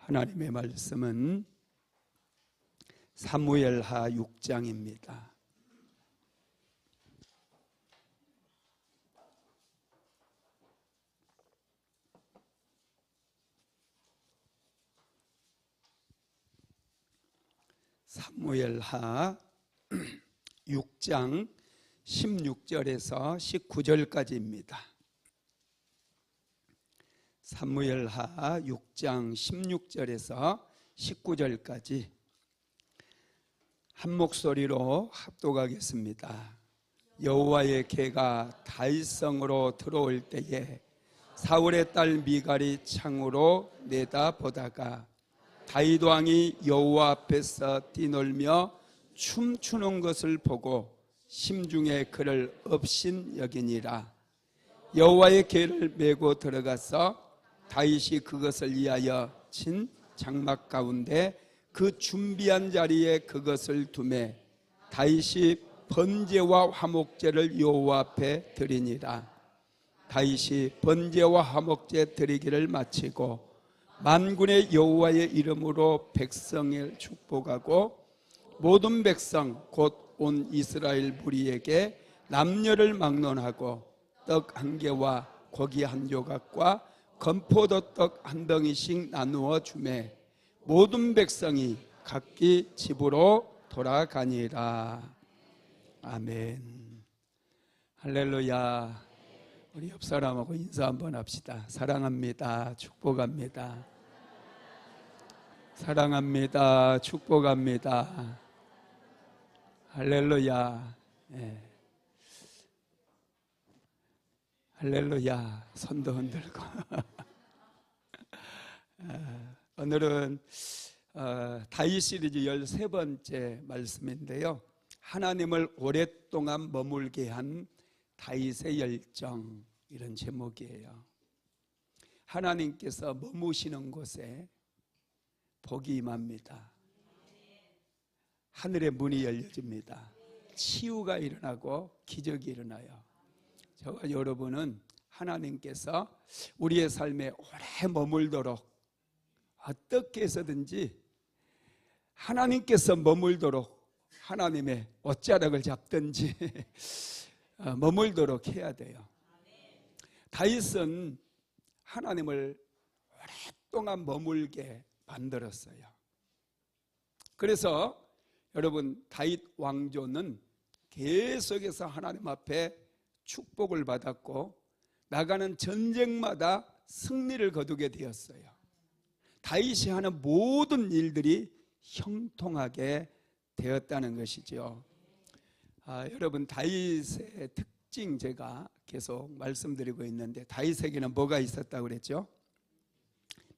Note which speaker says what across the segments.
Speaker 1: 하나님의 말씀은 사무엘하 6장입니다. 사무엘하 6장 16절에서 19절까지입니다. 사무엘하 6장 16절에서 19절까지 한 목소리로 합독하겠습니다. 여호와의 궤가 다윗성으로 들어올 때에 사울의 딸 미갈이 창으로 내다보다가 다윗 왕이 여호와 앞에서 뛰놀며 춤추는 것을 보고 심중에 그를 업신 여기니라. 여호와의 궤를 메고 들어가서 다윗이 그것을 위하여 친 장막 가운데 그 준비한 자리에 그것을 두매 다윗이 번제와 화목제를 여호와 앞에 드리니라. 다윗이 번제와 화목제 드리기를 마치고 만군의 여호와의 이름으로 백성을 축복하고 모든 백성 곧 온 이스라엘 무리에게 남녀를 막론하고 떡 한 개와 고기 한 조각과 건포도 떡 한 덩이씩 나누어 주매 모든 백성이 각기 집으로 돌아가니라. 아멘. 할렐루야. 우리 옆 사람하고 인사 한번 합시다. 사랑합니다. 축복합니다. 사랑합니다. 축복합니다. 할렐루야. 네. 할렐루야. 손도 흔들고. 오늘은 다윗 시리즈 13번째 말씀인데요, 하나님을 오랫동안 머물게 한 다윗의 열정, 이런 제목이에요. 하나님께서 머무시는 곳에 복이 임합니다. 하늘의 문이 열려집니다. 치유가 일어나고 기적이 일어나요. 저와 여러분은 하나님께서 우리의 삶에 오래 머물도록 어떻게 해서든지 하나님께서 머물도록 하나님의 옷자락을 잡든지 머물도록 해야 돼요. 다윗은 하나님을 오랫동안 머물게 만들었어요. 그래서 여러분, 다윗 왕조는 계속해서 하나님 앞에 축복을 받았고 나가는 전쟁마다 승리를 거두게 되었어요. 다윗이 하는 모든 일들이 형통하게 되었다는 것이죠. 여러분, 다윗의 특징 제가 계속 말씀드리고 있는데, 다윗에게는 뭐가 있었다고 그랬죠?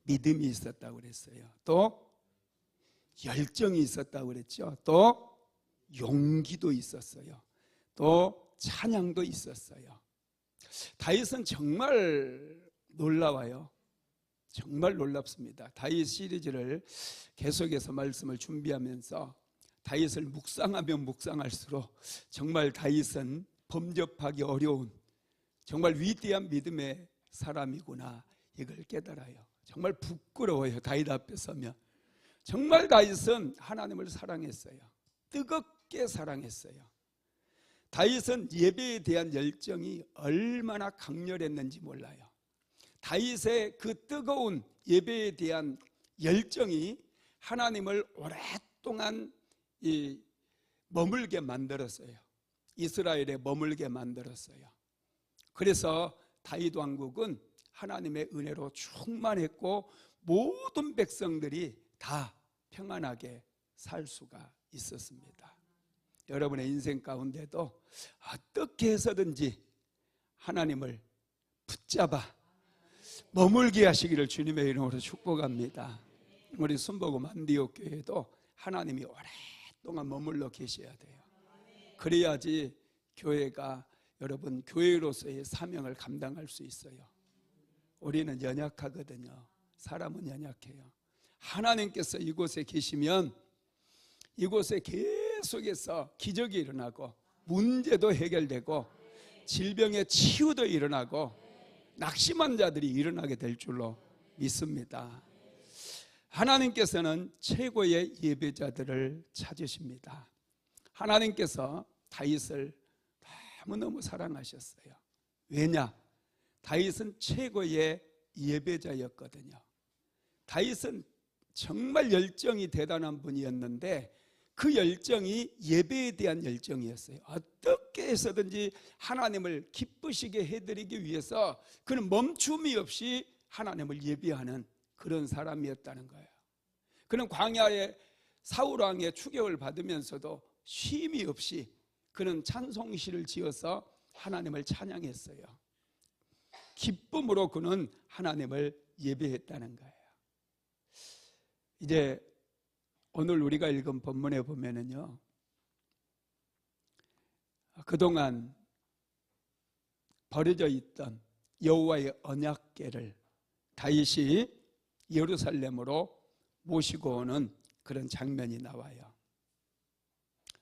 Speaker 1: 믿음이 있었다고 그랬어요. 또 열정이 있었다고 그랬죠. 또 용기도 있었어요. 또 찬양도 있었어요. 다윗은 정말 놀라워요. 정말 놀랍습니다. 다윗 시리즈를 계속해서 말씀을 준비하면서 다윗을 묵상하면 묵상할수록 정말 다윗은 범접하기 어려운 정말 위대한 믿음의 사람이구나, 이걸 깨달아요. 정말 부끄러워요. 다윗 앞에 서면. 정말 다윗은 하나님을 사랑했어요. 뜨겁게 사랑했어요. 다윗은 예배에 대한 열정이 얼마나 강렬했는지 몰라요. 다윗의 그 뜨거운 예배에 대한 열정이 하나님을 오랫동안 머물게 만들었어요. 이스라엘에 머물게 만들었어요. 그래서 다윗 왕국은 하나님의 은혜로 충만했고 모든 백성들이 다 평안하게 살 수가 있었습니다. 여러분의 인생 가운데도 어떻게 해서든지 하나님을 붙잡아 머물게 하시기를 주님의 이름으로 축복합니다. 우리 순복음 안디옥 교회도 하나님이 오랫동안 머물러 계셔야 돼요. 그래야지 교회가 여러분 교회로서의 사명을 감당할 수 있어요. 우리는 연약하거든요. 사람은 연약해요. 하나님께서 이곳에 계시면 이곳에 계속해서 기적이 일어나고 문제도 해결되고 질병의 치유도 일어나고 낙심한 자들이 일어나게 될 줄로 믿습니다. 하나님께서는 최고의 예배자들을 찾으십니다. 하나님께서 다윗을 너무너무 사랑하셨어요. 왜냐? 다윗은 최고의 예배자였거든요. 다윗은 정말 열정이 대단한 분이었는데 그 열정이 예배에 대한 열정이었어요. 어떻게 해서든지 하나님을 기쁘시게 해드리기 위해서 그는 멈춤이 없이 하나님을 예배하는 그런 사람이었다는 거예요. 그는 광야에 사울왕의 추격을 받으면서도 쉼이 없이 그는 찬송시를 지어서 하나님을 찬양했어요. 기쁨으로 그는 하나님을 예배했다는 거예요. 이제 오늘 우리가 읽은 본문에 보면은요, 그동안 버려져 있던 여호와의 언약궤를 다윗이 예루살렘으로 모시고 오는 그런 장면이 나와요.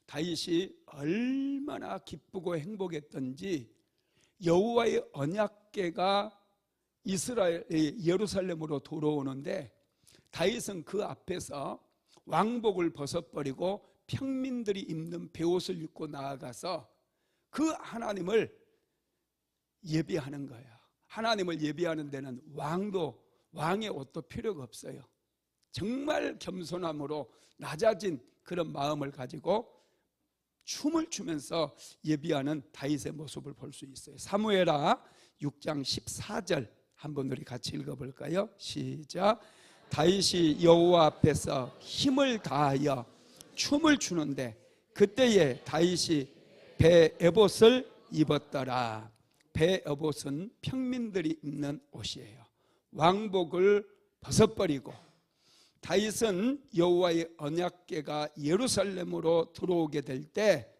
Speaker 1: 다윗이 얼마나 기쁘고 행복했던지 여호와의 언약궤가 예루살렘으로 들어오는데 다윗은 그 앞에서 왕복을 벗어버리고 평민들이 입는 베옷을 입고 나아가서 그 하나님을 예배하는 거예요. 하나님을 예배하는 데는 왕의 옷도 필요가 없어요. 정말 겸손함으로 낮아진 그런 마음을 가지고 춤을 추면서 예배하는 다윗의 모습을 볼 수 있어요. 사무엘하 6장 14절 한번 우리 같이 읽어볼까요? 시작. 다윗이 여호와 앞에서 힘을 다하여 춤을 추는데 그때에 다윗이 배 에봇을 입었더라. 배 에봇은 평민들이 입는 옷이에요. 왕복을 벗어버리고 다윗은 여호와의 언약궤가 예루살렘으로 들어오게 될 때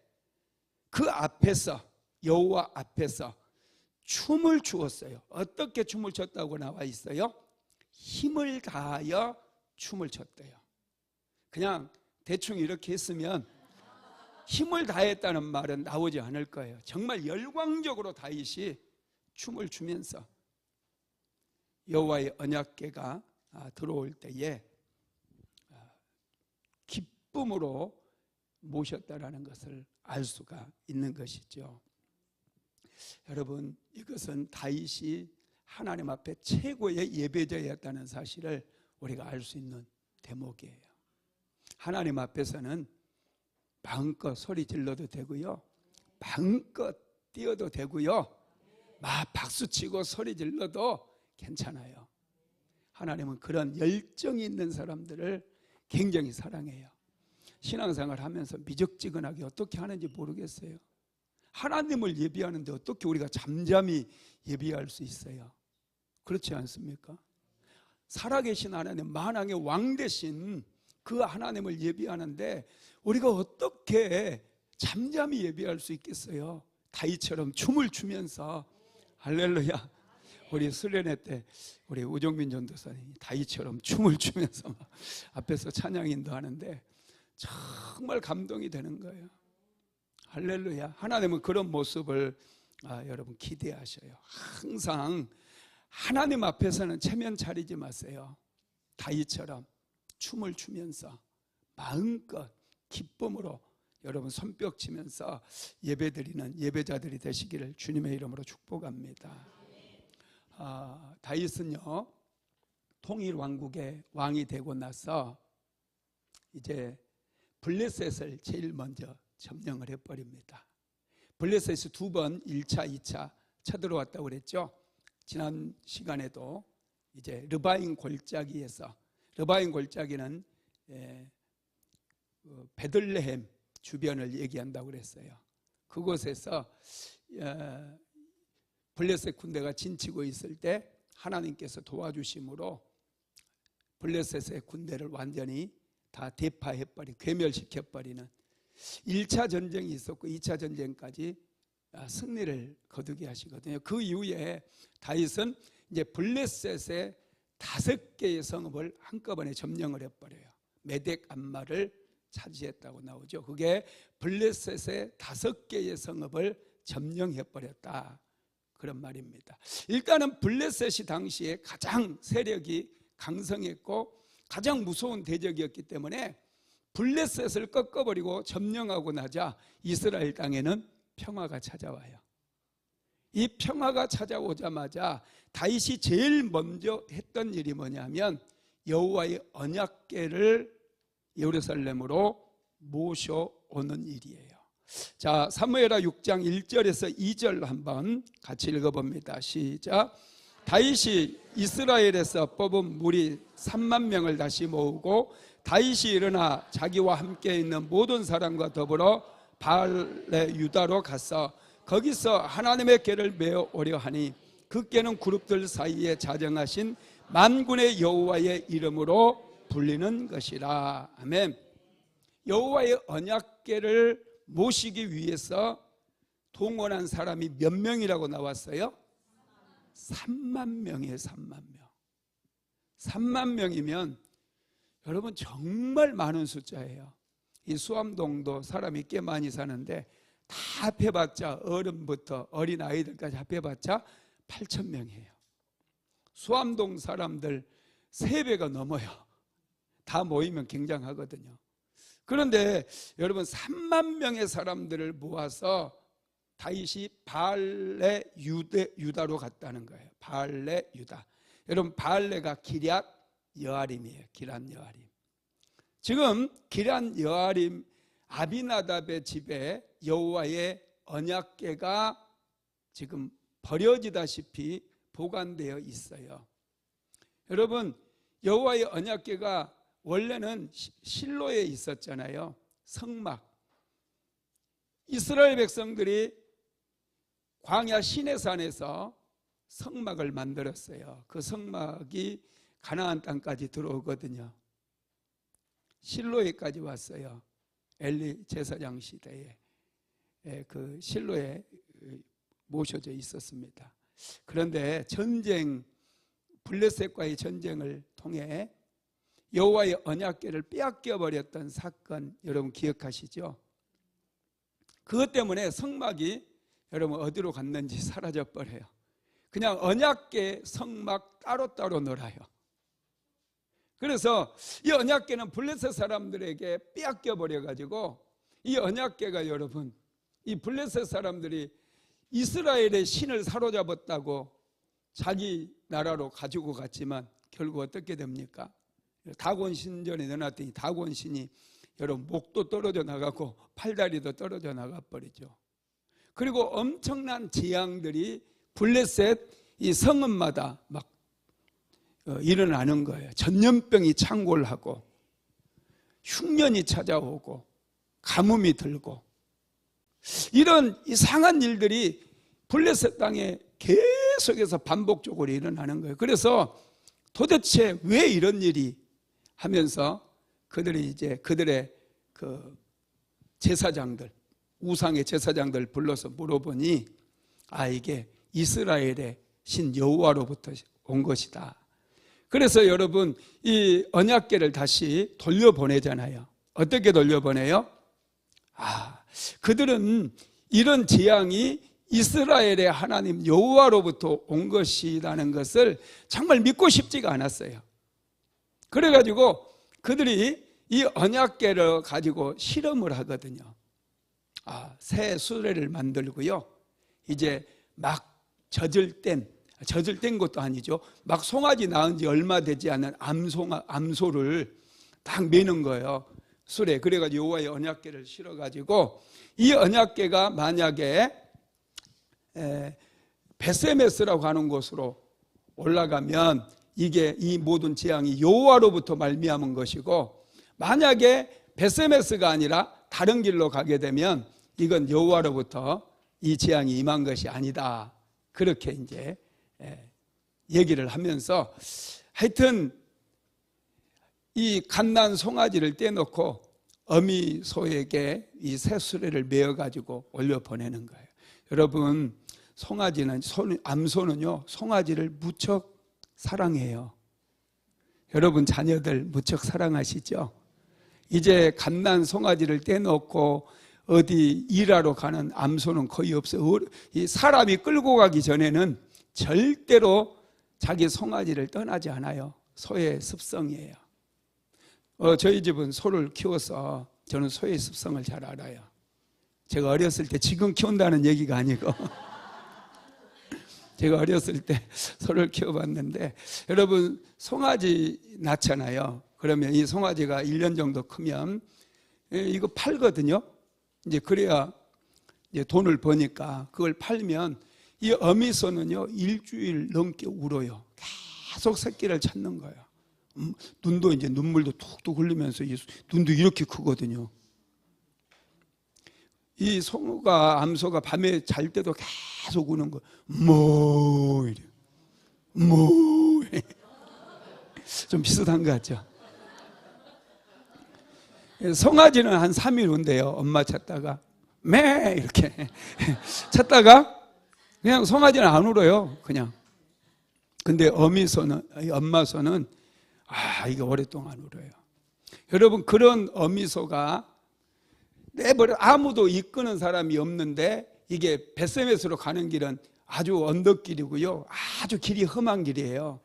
Speaker 1: 그 앞에서 여호와 앞에서 춤을 추었어요. 어떻게 춤을 췄다고 나와 있어요? 힘을 다하여 춤을 췄대요. 그냥 대충 이렇게 했으면 힘을 다했다는 말은 나오지 않을 거예요. 정말 열광적으로 다윗이 춤을 추면서 여호와의 언약궤가 들어올 때에 기쁨으로 모셨다라는 것을 알 수가 있는 것이죠. 여러분, 이것은 다윗이 하나님 앞에 최고의 예배자였다는 사실을 우리가 알 수 있는 대목이에요. 하나님 앞에서는 마음껏 소리 질러도 되고요, 마음껏 뛰어도 되고요, 막 박수치고 소리 질러도 괜찮아요. 하나님은 그런 열정이 있는 사람들을 굉장히 사랑해요. 신앙생활 하면서 미적지근하게 어떻게 하는지 모르겠어요. 하나님을 예배하는데 어떻게 우리가 잠잠히 예배할 수 있어요? 그렇지 않습니까? 살아계신 하나님, 만왕의 왕 되신 그 하나님을 예배하는데 우리가 어떻게 잠잠히 예배할 수 있겠어요? 다윗처럼 춤을 추면서. 할렐루야. 우리 수련회 때 우리 우종민 전도사님이 다윗처럼 춤을 추면서 막 앞에서 찬양 인도하는데 정말 감동이 되는 거예요. 할렐루야. 하나님은 그런 모습을 여러분 기대하셔요. 항상 하나님 앞에서는 체면 차리지 마세요. 다윗처럼 춤을 추면서 마음껏 기쁨으로 여러분 손뼉 치면서 예배드리는 예배자들이 되시기를 주님의 이름으로 축복합니다. 다윗은요, 통일 왕국의 왕이 되고 나서 이제 블레셋을 제일 먼저 점령을 해버립니다. 블레셋이 두 번 1차, 2차 쳐들어왔다고 그랬죠. 지난 시간에도 이제 르바임 골짜기에서, 르바임 골짜기는 베들레헴 주변을 얘기한다고 그랬어요. 그곳에서 블레셋 군대가 진치고 있을 때 하나님께서 도와주심으로 블레셋의 군대를 완전히 다 대파해버린, 괴멸시켜버리는 1차 전쟁이 있었고 2차 전쟁까지 승리를 거두게 하시거든요. 그 이후에 다윗은 이제 블레셋의 5개의 성읍을 한꺼번에 점령을 해버려요. 메덱 암마를 차지했다고 나오죠. 그게 블레셋의 5개의 성읍을 점령해버렸다, 그런 말입니다. 일단은 블레셋이 당시에 가장 세력이 강성했고 가장 무서운 대적이었기 때문에 블레셋을 꺾어버리고 점령하고 나자 이스라엘 땅에는 평화가 찾아와요. 이 평화가 찾아오자마자 다윗이 제일 먼저 했던 일이 뭐냐면 여호와의 언약궤를 예루살렘으로 모셔오는 일이에요. 자, 사무엘하 6장 1절에서 2절 한번 같이 읽어봅니다. 시작. 다윗이 이스라엘에서 뽑은 무리 3만 명을 다시 모으고 다윗이 일어나 자기와 함께 있는 모든 사람과 더불어 바알레 유다로 가서 거기서 하나님의 궤를 메어 오려 하니 그 궤는 그룹들 사이에 자정하신 만군의 여호와의 이름으로 불리는 것이라. 아멘. 여호와의 언약궤를 모시기 위해서 동원한 사람이 몇 명이라고 나왔어요? 3만 명이에요. 3만 명. 3만 명이면 여러분 정말 많은 숫자예요. 이 수암동도 사람이 꽤 많이 사는데 다 합해봤자 어른부터 어린아이들까지 합해봤자 8천 명이에요. 수암동 사람들 3배가 넘어요. 다 모이면 굉장하거든요. 그런데 여러분 3만 명의 사람들을 모아서 다윗이 바알레 유다로 갔다는 거예요. 바알레 유다. 여러분 바알레가 기럇 여아림이에요. 기럇 여아림. 지금 기럇 여아림 아비나답의 집에 여호와의 언약궤가 지금 버려지다시피 보관되어 있어요. 여러분 여호와의 언약궤가 원래는 실로에 있었잖아요. 성막. 이스라엘 백성들이 광야 시내산에서 성막을 만들었어요. 그 성막이 가나안 땅까지 들어오거든요. 실로에까지 왔어요. 엘리 제사장 시대에 그 실로에 모셔져 있었습니다. 그런데 블레셋과의 전쟁을 통해 여호와의 언약궤를 빼앗겨 버렸던 사건 여러분 기억하시죠? 그것 때문에 성막이 여러분 어디로 갔는지 사라져 버려요. 그냥 언약궤 성막 따로따로 놀아요. 그래서 이 언약궤는 블레셋 사람들에게 빼앗겨 버려 가지고 이 언약궤가 여러분 이 블레셋 사람들이 이스라엘의 신을 사로잡았다고 자기 나라로 가지고 갔지만 결국 어떻게 됩니까? 다곤 신전에 넣어놨더니 다곤 신이 여러분 목도 떨어져 나가고 팔다리도 떨어져 나가 버리죠. 그리고 엄청난 재앙들이 블레셋 이 성읍마다 막 일어나는 거예요. 전염병이 창궐하고 흉년이 찾아오고 가뭄이 들고 이런 이상한 일들이 블레셋 땅에 계속해서 반복적으로 일어나는 거예요. 그래서 도대체 왜 이런 일이 하면서 그들이 이제 그들의 그 제사장들, 우상의 제사장들 불러서 물어보니 이게 이스라엘의 신 여호와로부터 온 것이다. 그래서 여러분 이 언약궤를 다시 돌려보내잖아요. 어떻게 돌려보내요? 그들은 이런 재앙이 이스라엘의 하나님 여호와로부터 온 것이라는 것을 정말 믿고 싶지가 않았어요. 그래가지고 그들이 이 언약궤를 가지고 실험을 하거든요. 새 수레를 만들고요. 이제 막 젖을 뗀 것도 아니죠. 막 송아지 낳은 지 얼마 되지 않은 암소를 딱 매는 거예요. 수레. 그래가지고 여호와의 언약궤를 실어가지고 이 언약궤가 만약에 베세메스라고 하는 곳으로 올라가면 이게 이 모든 재앙이 여호와로부터 말미암은 것이고 만약에 베세메스가 아니라 다른 길로 가게 되면 이건 여호와로부터 이 재앙이 임한 것이 아니다. 그렇게 이제 얘기를 하면서 하여튼 이 갓난 송아지를 떼놓고 어미소에게 이 새 수레를 메어가지고 올려보내는 거예요. 여러분 암소는요 송아지를 무척 사랑해요. 여러분 자녀들 무척 사랑하시죠? 이제 갓난 송아지를 떼놓고 어디 일하러 가는 암소는 거의 없어요. 이 사람이 끌고 가기 전에는 절대로 자기 송아지를 떠나지 않아요. 소의 습성이에요. 저희 집은 소를 키워서 저는 소의 습성을 잘 알아요. 제가 어렸을 때 지금 키운다는 얘기가 아니고 제가 어렸을 때 소를 키워봤는데, 여러분 송아지 낳잖아요. 그러면 이 송아지가 1년 정도 크면 이거 팔거든요. 이제 그래야 이제 돈을 버니까 그걸 팔면 이 어미소는요 일주일 넘게 울어요. 계속 새끼를 찾는 거예요. 눈도 이제 눈물도 툭툭 흘리면서 눈도 이렇게 크거든요. 이 소가 암소가 밤에 잘 때도 계속 우는 거. 뭐 이래. 뭐 좀 비슷한 것 같죠? 송아지는 한 3일 운대요. 엄마 찾다가 매 이렇게 찾다가 그냥 송아지는 안 울어요. 그냥. 근데 엄마 소는 이게 오랫동안 울어요. 여러분, 그런 어미소가 내버려 아무도 이끄는 사람이 없는데, 이게 벳세메스로 가는 길은 아주 언덕길이고요, 아주 길이 험한 길이에요.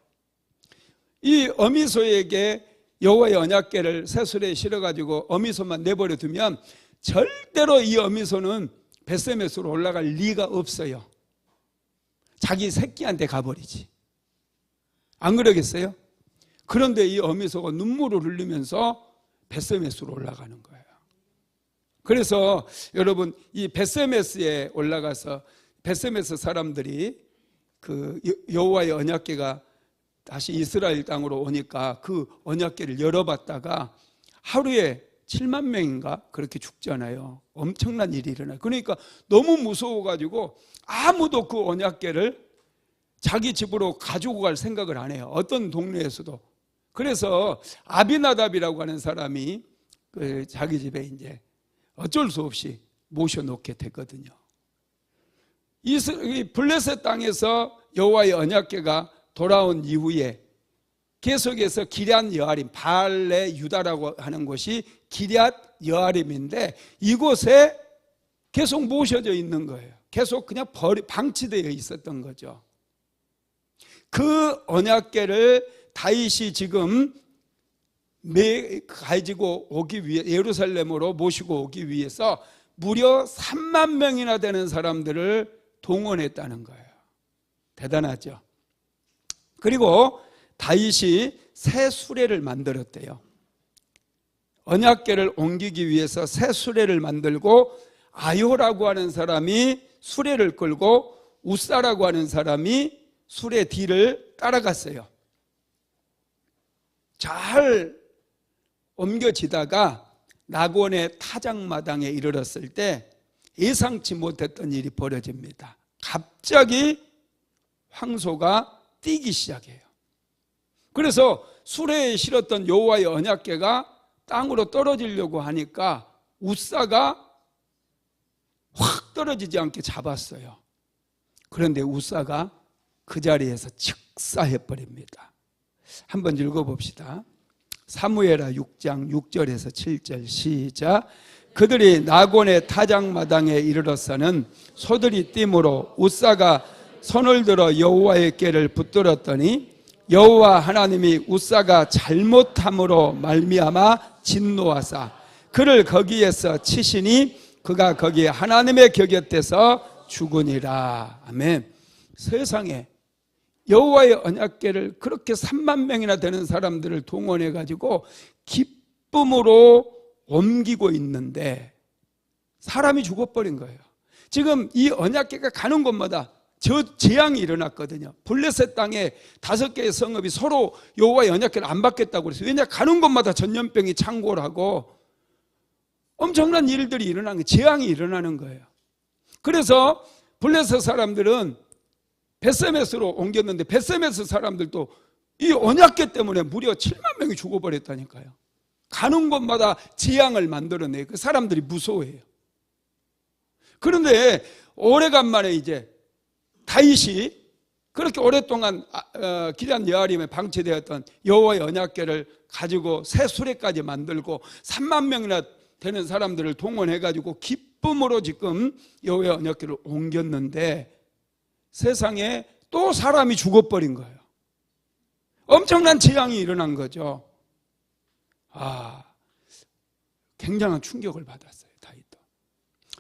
Speaker 1: 이 어미소에게 여호와의 언약궤를 새술에 실어가지고 어미소만 내버려 두면 절대로 이 어미소는 벳세메스로 올라갈 리가 없어요. 자기 새끼한테 가버리지. 안 그러겠어요? 그런데 이 어미소가 눈물을 흘리면서 벳세메스로 올라가는 거예요. 그래서 여러분, 이 벳세메스에 올라가서 벳세메스 사람들이 그 여호와의 언약궤가 다시 이스라엘 땅으로 오니까 그 언약궤를 열어봤다가 하루에 7만 명인가 그렇게 죽잖아요. 엄청난 일이 일어나요. 그러니까 너무 무서워가지고 아무도 그 언약궤를 자기 집으로 가지고 갈 생각을 안 해요. 어떤 동네에서도. 그래서 아비나답이라고 하는 사람이 자기 집에 이제 어쩔 수 없이 모셔놓게 됐거든요. 이 블레셋 땅에서 여호와의 언약궤가 돌아온 이후에 계속해서 기럇 여아림, 바알레 유다라고 하는 곳이 기럇 여아림인데, 이곳에 계속 모셔져 있는 거예요. 계속 그냥 방치되어 있었던 거죠. 그 언약궤를 다윗이 지금 가지고 오기 위해, 예루살렘으로 모시고 오기 위해서 무려 3만 명이나 되는 사람들을 동원했다는 거예요. 대단하죠. 그리고 다윗이 새 수레를 만들었대요. 언약궤를 옮기기 위해서 새 수레를 만들고, 아요라고 하는 사람이 수레를 끌고 우사라고 하는 사람이 수레 뒤를 따라갔어요. 잘 옮겨지다가 낙원의 타작마당에 이르렀을 때 예상치 못했던 일이 벌어집니다. 갑자기 황소가 뛰기 시작해요. 그래서 수레에 실었던 여호와의 언약궤가 땅으로 떨어지려고 하니까 우사가 확 떨어지지 않게 잡았어요. 그런데 우사가 그 자리에서 즉사해버립니다. 한번 읽어봅시다. 사무엘하 6장 6절에서 7절 시작. 그들이 낙원의 타작마당에 이르러서는 소들이 띠므로 우사가 손을 들어 여호와의 궤를 붙들었더니 여호와 하나님이 우사가 잘못함으로 말미암아 진노하사 그를 거기에서 치시니 그가 거기 하나님의 곁에서 죽으니라. 아멘. 세상에 여호와의 언약궤를 그렇게 3만 명이나 되는 사람들을 동원해 가지고 기쁨으로 옮기고 있는데 사람이 죽어버린 거예요. 지금 이 언약궤가 가는 곳마다 재앙이 일어났거든요. 블레셋 땅에 5개의 성읍이 서로 여호와의 언약궤를 안 받겠다고 그랬어요. 왜냐, 가는 곳마다 전염병이 창궐하고 엄청난 일들이 일어나는 거예요. 재앙이 일어나는 거예요. 그래서 블레셋 사람들은 벳세메스로 옮겼는데 벳세메스 사람들도 이 언약궤 때문에 무려 7만 명이 죽어버렸다니까요. 가는 곳마다 재앙을 만들어내요. 그 사람들이 무서워해요. 그런데 오래간만에 이제 다윗이 그렇게 오랫동안 기럇 여아림에 방치되었던 여호와의 언약궤를 가지고 새 수레까지 만들고 3만 명이나 되는 사람들을 동원해가지고 기쁨으로 지금 여호와의 언약궤를 옮겼는데 세상에 또 사람이 죽어버린 거예요. 엄청난 재앙이 일어난 거죠. 굉장한 충격을 받았어요, 다윗도.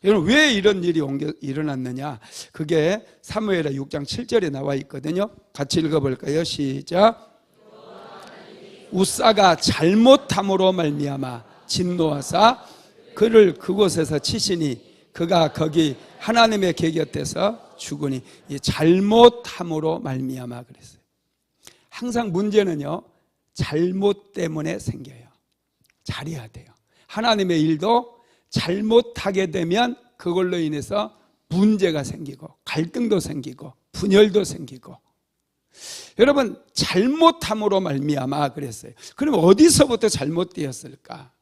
Speaker 1: 여러분, 왜 이런 일이 일어났느냐? 그게 사무엘하 6장 7절에 나와 있거든요. 같이 읽어볼까요? 시작. 우사가 잘못함으로 말미암아 진노하사 그를 그곳에서 치시니 그가 거기 하나님의 궤 곁에서 죽으니, 이 잘못함으로 말미암아 그랬어요. 항상 문제는요, 잘못 때문에 생겨요. 잘해야 돼요. 하나님의 일도 잘못하게 되면 그걸로 인해서 문제가 생기고 갈등도 생기고 분열도 생기고. 여러분, 잘못함으로 말미암아 그랬어요. 그럼 어디서부터 잘못되었을까?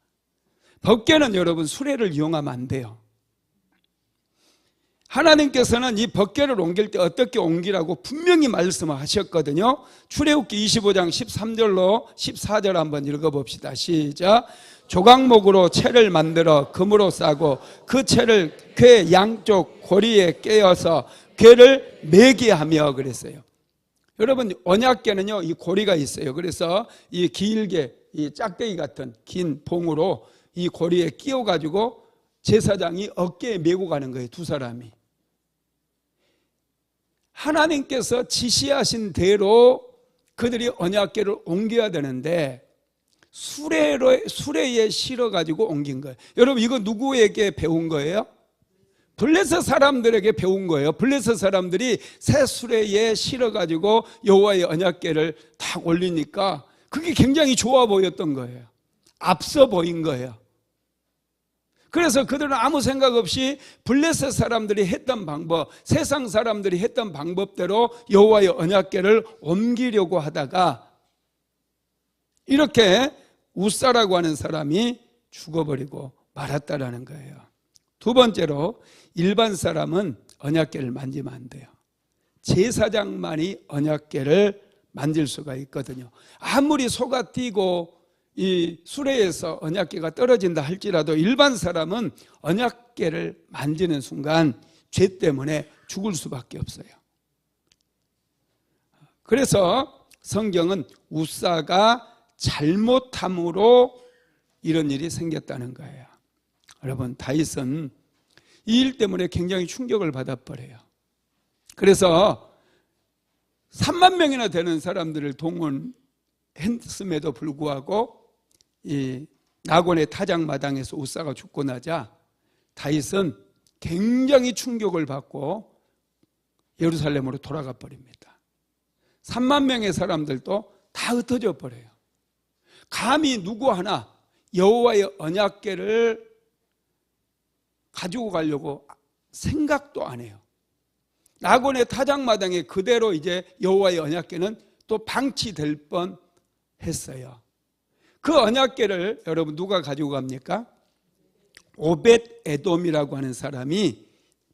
Speaker 1: 법궤는 여러분 수레를 이용하면 안 돼요. 하나님께서는 이 법궤를 옮길 때 어떻게 옮기라고 분명히 말씀을 하셨거든요. 출애굽기 25장 13절로 14절 한번 읽어봅시다. 시작. 조각목으로 채를 만들어 금으로 싸고 그 채를 궤 양쪽 고리에 깨어서 궤를 매게 하며 그랬어요. 여러분, 언약궤는요, 이 고리가 있어요. 그래서 이 길게 이 짝대기 같은 긴 봉으로 이 고리에 끼워가지고 제사장이 어깨에 메고 가는 거예요, 두 사람이. 하나님께서 지시하신 대로 그들이 언약궤를 옮겨야 되는데 수레에 실어가지고 옮긴 거예요. 여러분, 이거 누구에게 배운 거예요? 블레셋 사람들에게 배운 거예요. 블레셋 사람들이 새 수레에 실어가지고 여호와의 언약궤를 탁 올리니까 그게 굉장히 좋아 보였던 거예요. 앞서 보인 거예요. 그래서 그들은 아무 생각 없이 블레셋 사람들이 했던 방법, 세상 사람들이 했던 방법대로 여호와의 언약궤를 옮기려고 하다가 이렇게 우사라고 하는 사람이 죽어버리고 말았다라는 거예요. 두 번째로, 일반 사람은 언약궤를 만지면 안 돼요. 제사장만이 언약궤를 만질 수가 있거든요. 아무리 소가 뛰고 이 수레에서 언약궤가 떨어진다 할지라도 일반 사람은 언약궤를 만지는 순간 죄 때문에 죽을 수밖에 없어요. 그래서 성경은 우사가 잘못함으로 이런 일이 생겼다는 거예요. 여러분, 다윗은 이 일 때문에 굉장히 충격을 받아버려요. 그래서 3만 명이나 되는 사람들을 동원했음에도 불구하고 이 나곤의 타작마당에서 우사가 죽고 나자 다윗은 굉장히 충격을 받고 예루살렘으로 돌아가 버립니다. 3만 명의 사람들도 다 흩어져 버려요. 감히 누구 하나 여호와의 언약궤를 가지고 가려고 생각도 안 해요. 나곤의 타작마당에 그대로 이제 여호와의 언약궤는 또 방치될 뻔했어요. 그 언약궤를 여러분 누가 가지고 갑니까? 오벳 에돔이라고 하는 사람이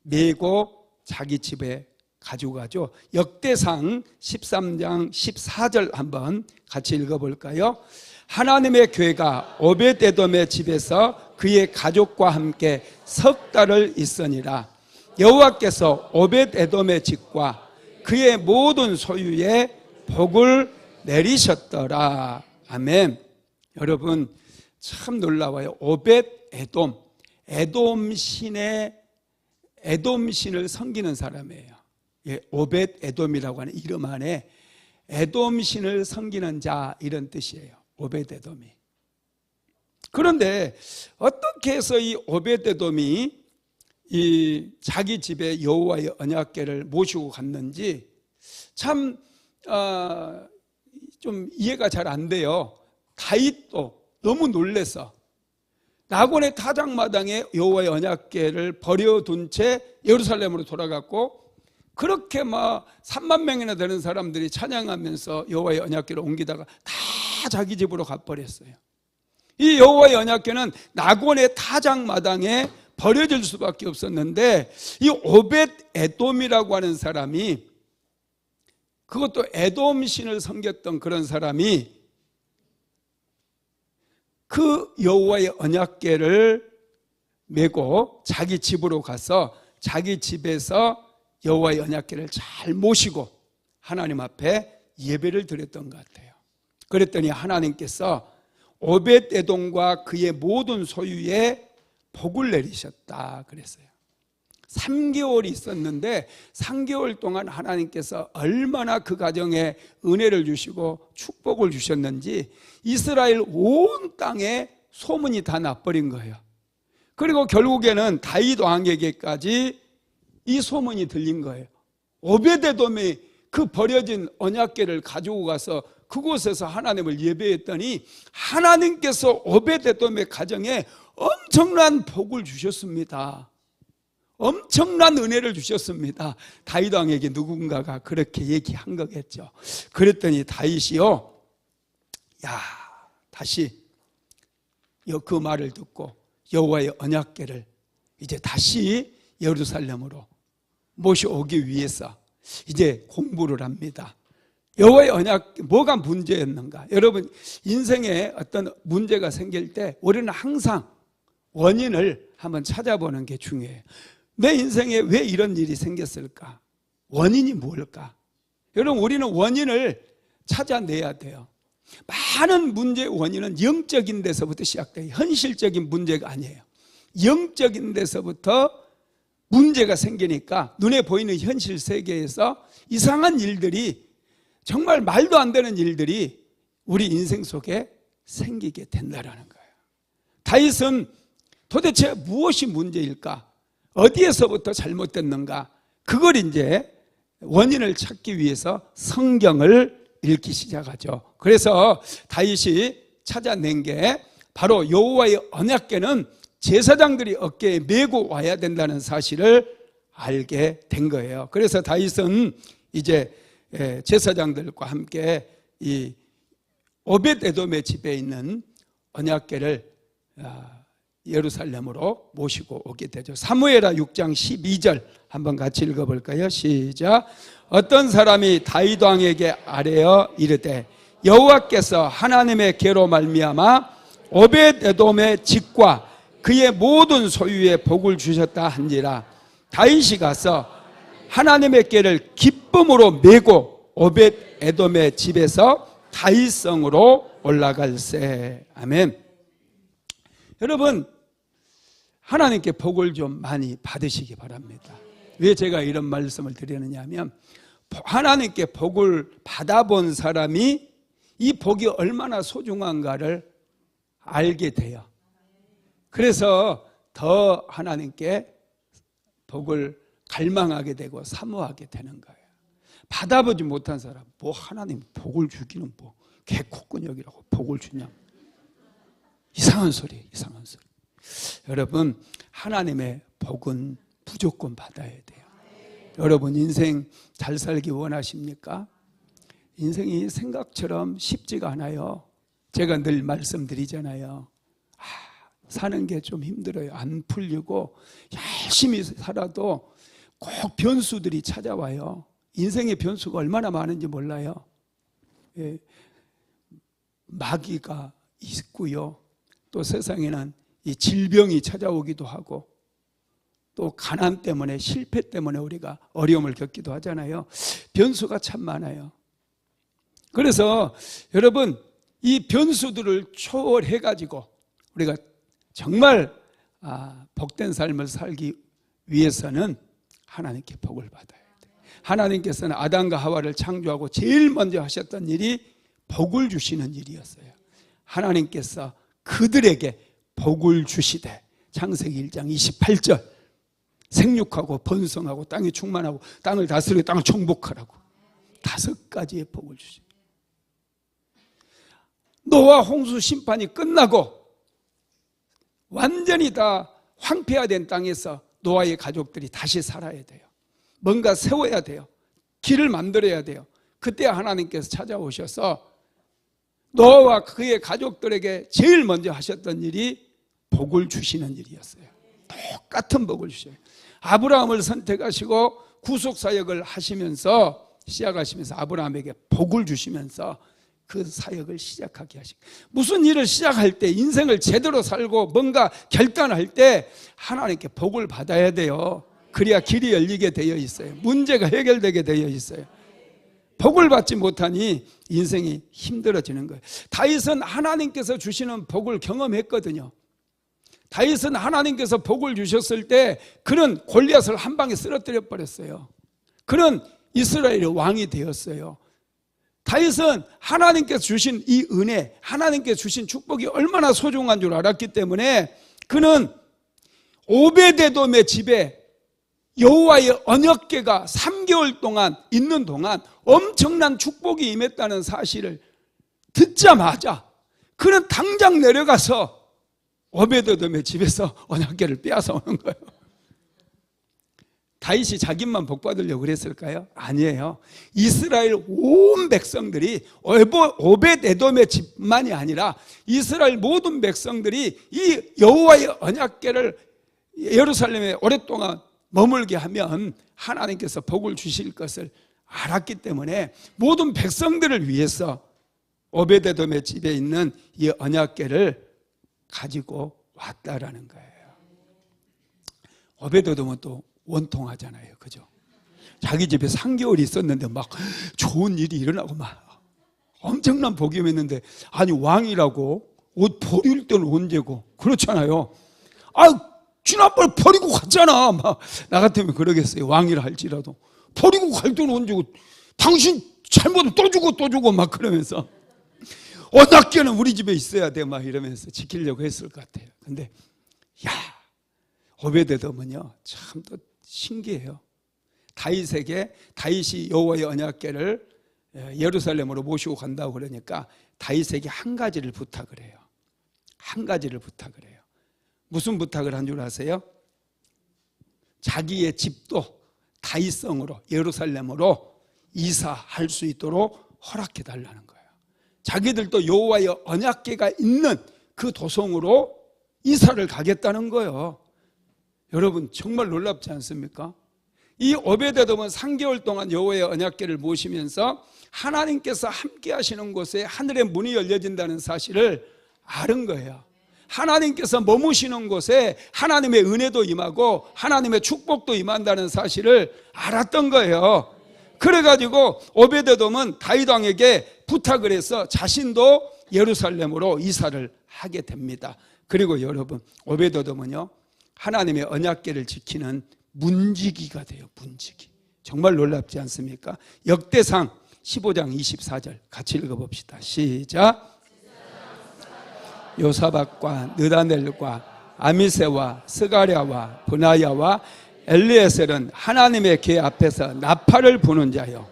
Speaker 1: 메고 자기 집에 가지고 가죠. 역대상 13장 14절 한번 같이 읽어볼까요? 하나님의 궤가 오벳 에돔의 집에서 그의 가족과 함께 석 달을 있으니라. 여호와께서 오벳 에돔의 집과 그의 모든 소유에 복을 내리셨더라. 아멘. 여러분, 참 놀라워요. 오벳 에돔, 에돔 신을 섬기는 사람이에요. 예, 오벳 에돔이라고 하는 이름 안에 에돔 신을 섬기는 자, 이런 뜻이에요. 오벳 에돔이. 그런데 어떻게 해서 이 오벳 에돔이 이 자기 집에 여호와의 언약궤를 모시고 갔는지 참 좀 이해가 잘 안 돼요. 다윗도 너무 놀래서 나곤의 타작마당에 여호와의 언약궤를 버려둔 채 예루살렘으로 돌아갔고, 그렇게 막 3만 명이나 되는 사람들이 찬양하면서 여호와의 언약궤를 옮기다가 다 자기 집으로 가버렸어요. 이 여호와의 언약궤는 나곤의 타작마당에 버려질 수밖에 없었는데, 이 오벳 에돔이라고 하는 사람이, 그것도 에돔 신을 섬겼던 그런 사람이 그 여호와의 언약궤를 메고 자기 집으로 가서 자기 집에서 여호와의 언약궤를 잘 모시고 하나님 앞에 예배를 드렸던 것 같아요. 그랬더니 하나님께서 오벳에돔과 그의 모든 소유에 복을 내리셨다 그랬어요. 3개월이 있었는데 3개월 동안 하나님께서 얼마나 그 가정에 은혜를 주시고 축복을 주셨는지 이스라엘 온 땅에 소문이 다 나버린 거예요. 그리고 결국에는 다윗 왕에게까지 이 소문이 들린 거예요. 오벳에돔이 그 버려진 언약궤를 가지고 가서 그곳에서 하나님을 예배했더니 하나님께서 오벳에돔의 가정에 엄청난 복을 주셨습니다. 엄청난 은혜를 주셨습니다. 다윗 왕에게 누군가가 그렇게 얘기한 거겠죠. 그랬더니 다윗이요, 야, 다시 그 말을 듣고 여호와의 언약궤를 이제 다시 예루살렘으로 모셔오기 위해서 이제 공부를 합니다. 여호와의 언약, 뭐가 문제였는가? 여러분, 인생에 어떤 문제가 생길 때 우리는 항상 원인을 한번 찾아보는 게 중요해요. 내 인생에 왜 이런 일이 생겼을까? 원인이 뭘까? 여러분, 우리는 원인을 찾아내야 돼요. 많은 문제의 원인은 영적인 데서부터 시작돼요. 현실적인 문제가 아니에요. 영적인 데서부터 문제가 생기니까 눈에 보이는 현실 세계에서 이상한 일들이, 정말 말도 안 되는 일들이 우리 인생 속에 생기게 된다는 거예요. 다윗은 도대체 무엇이 문제일까? 어디에서부터 잘못됐는가? 그걸 이제 원인을 찾기 위해서 성경을 읽기 시작하죠. 그래서 다윗이 찾아낸 게 바로 여호와의 언약궤는 제사장들이 어깨에 메고 와야 된다는 사실을 알게 된 거예요. 그래서 다윗은 이제 제사장들과 함께 이 오벳에돔의 집에 있는 언약궤를 예루살렘으로 모시고 오게 되죠. 사무엘하 6장 12절 한번 같이 읽어볼까요? 시작. 어떤 사람이 다윗 왕에게 아뢰어 이르되 여호와께서 하나님의 궤로 말미암아 오벳에돔의 집과 그의 모든 소유에 복을 주셨다 한지라. 다윗이 가서 하나님의 궤를 기쁨으로 메고 오벳에돔의 집에서 다윗성으로 올라갈세. 아멘. 여러분, 하나님께 복을 좀 많이 받으시기 바랍니다. 왜 제가 이런 말씀을 드리느냐 하면, 하나님께 복을 받아본 사람이 이 복이 얼마나 소중한가를 알게 돼요. 그래서 더 하나님께 복을 갈망하게 되고 사모하게 되는 거예요. 받아보지 못한 사람, 뭐 하나님 복을 주기는 뭐 개코근육이라고 복을 주냐, 이상한 소리, 이상한 소리. 여러분, 하나님의 복은 무조건 받아야 돼요. 여러분, 인생 잘 살기 원하십니까? 인생이 생각처럼 쉽지가 않아요. 제가 늘 말씀드리잖아요. 사는 게 좀 힘들어요. 안 풀리고 열심히 살아도 꼭 변수들이 찾아와요. 인생의 변수가 얼마나 많은지 몰라요. 예, 마귀가 있고요. 또 세상에는 이 질병이 찾아오기도 하고, 또 가난 때문에, 실패 때문에 우리가 어려움을 겪기도 하잖아요. 변수가 참 많아요. 그래서 여러분, 이 변수들을 초월해가지고 우리가 정말 복된 삶을 살기 위해서는 하나님께 복을 받아야 돼요. 하나님께서는 아담과 하와를 창조하고 제일 먼저 하셨던 일이 복을 주시는 일이었어요. 하나님께서 그들에게 복을 주시되, 창세기 1장 28절, 생육하고 번성하고 땅에 충만하고 땅을 다스리고 땅을 정복하라고 5가지의 복을 주시고, 노아 홍수 심판이 끝나고 완전히 다 황폐화된 땅에서 노아의 가족들이 다시 살아야 돼요. 뭔가 세워야 돼요. 길을 만들어야 돼요. 그때 하나님께서 찾아오셔서 노아와 그의 가족들에게 제일 먼저 하셨던 일이 복을 주시는 일이었어요. 똑같은 복을 주셔요. 아브라함을 선택하시고 구속사역을 하시면서, 시작하시면서 아브라함에게 복을 주시면서 그 사역을 시작하게 하시고, 무슨 일을 시작할 때, 인생을 제대로 살고 뭔가 결단할 때 하나님께 복을 받아야 돼요. 그래야 길이 열리게 되어 있어요. 문제가 해결되게 되어 있어요. 복을 받지 못하니 인생이 힘들어지는 거예요. 다윗은 하나님께서 주시는 복을 경험했거든요. 다윗은 하나님께서 복을 주셨을 때 그는 골리앗을 한 방에 쓰러뜨려 버렸어요. 그는 이스라엘의 왕이 되었어요. 다윗은 하나님께서 주신 이 은혜, 하나님께서 주신 축복이 얼마나 소중한 줄 알았기 때문에 그는 오베데돔의 집에 여호와의 언약궤가 3개월 동안 있는 동안 엄청난 축복이 임했다는 사실을 듣자마자 그는 당장 내려가서 오베데돔의 집에서 언약궤를 빼앗아 오는 거예요. 다윗이 자기만 복받으려고 그랬을까요? 아니에요. 이스라엘 온 백성들이 오벳에돔의 집만이 아니라 이스라엘 모든 백성들이 이 여호와의 언약궤를 예루살렘에 오랫동안 머물게 하면 하나님께서 복을 주실 것을 알았기 때문에 모든 백성들을 위해서 오벳에돔의 집에 있는 이 언약궤를 가지고 왔다라는 거예요. 오벳에돔은 또 원통하잖아요. 그죠? 자기 집에 3개월이 있었는데 막 좋은 일이 일어나고 막 엄청난 복이 있는데, 아니 왕이라고 옷 버릴 때는 언제고 그렇잖아요. 지난번에 버리고 갔잖아. 막 나 같으면 그러겠어요. 왕이라 할지라도 버리고 갈 때는 언제고, 당신 잘못은 또 주고 막 그러면서 언약궤는 우리 집에 있어야 돼 막 이러면서 지키려고 했을 것 같아요. 근데 오벳에돔은요 참 또 신기해요. 다윗이 여호와의 언약궤를 예루살렘으로 모시고 간다고 그러니까 다윗에게 한 가지를 부탁을 해요. 한 가지를 부탁을 해요. 무슨 부탁을 한 줄 아세요? 자기의 집도 다윗성으로 예루살렘으로 이사할 수 있도록 허락해 달라는 거예요. 자기들도 여호와의 언약궤가 있는 그 도성으로 이사를 가겠다는 거예요. 여러분 정말 놀랍지 않습니까? 이 오벳에돔은 3개월 동안 여호와의 언약궤를 모시면서 하나님께서 함께 하시는 곳에 하늘의 문이 열려진다는 사실을 알은 거예요. 하나님께서 머무시는 곳에 하나님의 은혜도 임하고 하나님의 축복도 임한다는 사실을 알았던 거예요. 그래가지고 오벳에돔은 다윗 왕에게 부탁을 해서 자신도 예루살렘으로 이사를 하게 됩니다. 그리고 여러분 오벳에돔은요 하나님의 언약궤를 지키는 문지기가 돼요. 문지기. 정말 놀랍지 않습니까? 역대상 15장 24절 같이 읽어봅시다. 시작. 요사박과 느다넬과 아미세와 스가랴와 브나야와 엘리에셀은 하나님의 궤 앞에서 나팔을 부는 자요,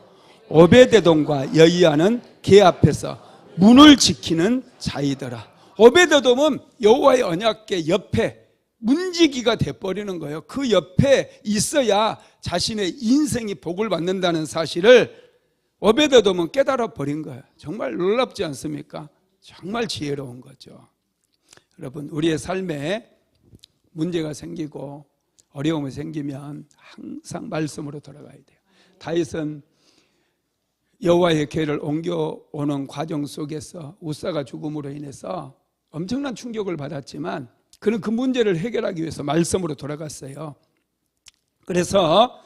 Speaker 1: 오벳에돔과 여이야는 궤 앞에서 문을 지키는 자이더라. 오벳에돔은 여호와의 언약궤 옆에 문지기가 돼버리는 거예요. 그 옆에 있어야 자신의 인생이 복을 받는다는 사실을 오벳에돔은 깨달아 버린 거예요. 정말 놀랍지 않습니까? 정말 지혜로운 거죠. 여러분 우리의 삶에 문제가 생기고 어려움이 생기면 항상 말씀으로 돌아가야 돼요. 다윗은 여호와의 궤를 옮겨오는 과정 속에서 우사가 죽음으로 인해서 엄청난 충격을 받았지만 그는 그 문제를 해결하기 위해서 말씀으로 돌아갔어요. 그래서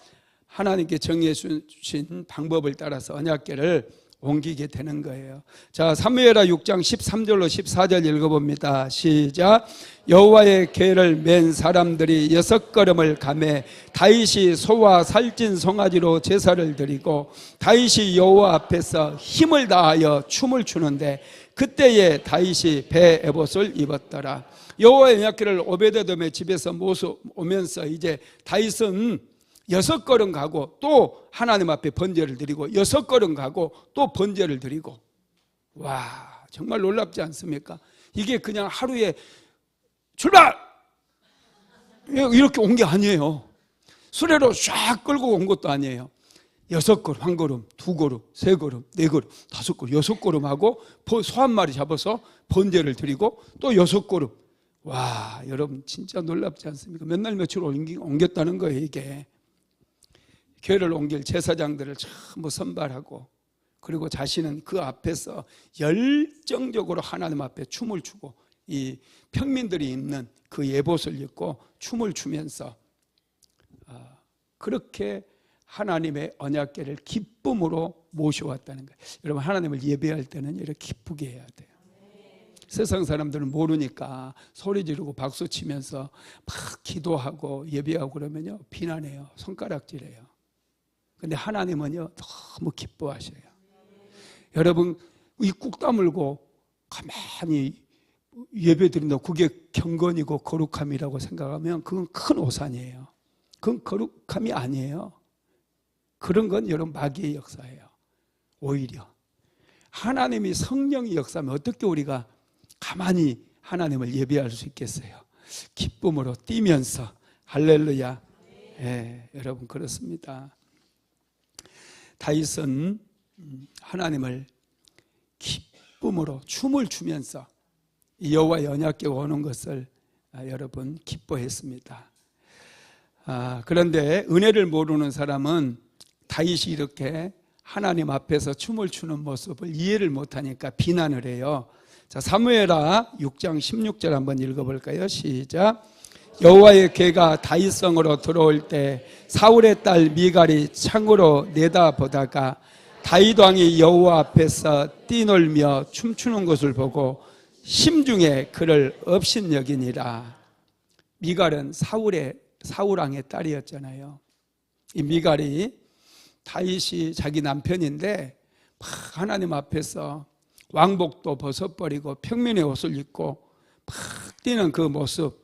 Speaker 1: 하나님께 정해 주신 방법을 따라서 언약궤를 옮기게 되는 거예요. 자, 사무엘하 6장 13절로 14절 읽어봅니다. 시작. 여호와의 궤를 맨 사람들이 6걸음을 가매 다윗이 소와 살찐 송아지로 제사를 드리고 다윗이 여호와 앞에서 힘을 다하여 춤을 추는데 그때에 다윗이 배 에봇을 입었더라. 여호와의 언약궤를 오벳에돔의 집에서 모셔오면서 이제 다윗은 6걸음 가고 또 하나님 앞에 번제를 드리고 6걸음 가고 또 번제를 드리고, 와 정말 놀랍지 않습니까? 이게 그냥 하루에 출발! 이렇게 온 게 아니에요. 수레로 쫙 끌고 온 것도 아니에요. 6걸음, 1걸음, 2걸음, 3걸음, 4걸음, 5걸음, 6걸음 하고 소 한 마리 잡아서 번제를 드리고 또 6걸음. 와 여러분 진짜 놀랍지 않습니까? 몇 날 며칠 옮겼다는 거예요. 이게 궤를 옮길 제사장들을 전부 선발하고, 그리고 자신은 그 앞에서 열정적으로 하나님 앞에 춤을 추고 이 평민들이 입는 그 예봇을 입고 춤을 추면서 그렇게 하나님의 언약궤를 기쁨으로 모셔왔다는 거예요. 여러분, 하나님을 예배할 때는 이렇게 기쁘게 해야 돼요. 세상 사람들은 모르니까 소리 지르고 박수 치면서 막 기도하고 예배하고 그러면요, 비난해요. 손가락질해요. 근데 하나님은요, 너무 기뻐하셔요. 여러분, 이 꾹 다물고 가만히 예배 드린다, 그게 경건이고 거룩함이라고 생각하면 그건 큰 오산이에요. 그건 거룩함이 아니에요. 그런 건 여러분 마귀의 역사예요. 오히려 하나님이 성령이 역사하면 어떻게 우리가 가만히 하나님을 예배할 수 있겠어요? 기쁨으로 뛰면서. 할렐루야. 예, 여러분 그렇습니다. 다윗은 하나님을 기쁨으로 춤을 추면서 여호와의 언약궤가 오는 것을 여러분 기뻐했습니다. 그런데 은혜를 모르는 사람은 다윗이 이렇게 하나님 앞에서 춤을 추는 모습을 이해를 못하니까 비난을 해요. 자, 사무엘하 6장 16절 한번 읽어볼까요? 시작. 여호와의 궤가 다윗성으로 들어올 때 사울의 딸 미갈이 창으로 내다보다가 다윗 왕이 여호와 앞에서 뛰놀며 춤추는 것을 보고 심중에 그를 업신여기니라. 미갈은 사울 왕의 딸이었잖아요. 이 미갈이 다윗이 자기 남편인데 막 하나님 앞에서 왕복도 벗어버리고 평민의 옷을 입고 막 뛰는 그 모습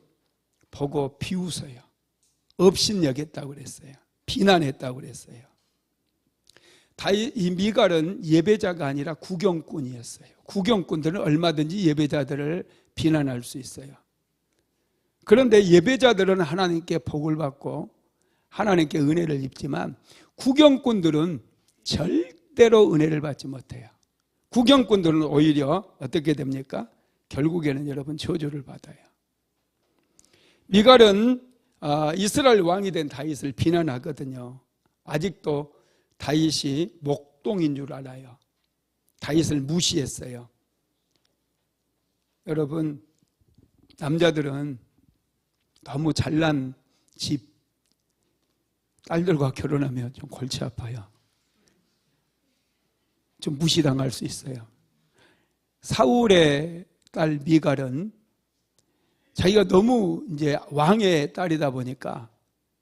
Speaker 1: 보고 비웃어요. 업신여겼다고 그랬어요. 비난했다고 그랬어요. 이 미갈은 예배자가 아니라 구경꾼이었어요. 구경꾼들은 얼마든지 예배자들을 비난할 수 있어요. 그런데 예배자들은 하나님께 복을 받고 하나님께 은혜를 입지만 구경꾼들은 절대로 은혜를 받지 못해요. 구경꾼들은 오히려 어떻게 됩니까? 결국에는 여러분 저주를 받아요. 미갈은 이스라엘 왕이 된 다윗을 비난하거든요. 아직도 다윗이 목동인 줄 알아요. 다윗을 무시했어요. 여러분, 남자들은 너무 잘난 집 딸들과 결혼하면 좀 골치 아파요. 좀 무시당할 수 있어요. 사울의 딸 미갈은 자기가 너무 이제 왕의 딸이다 보니까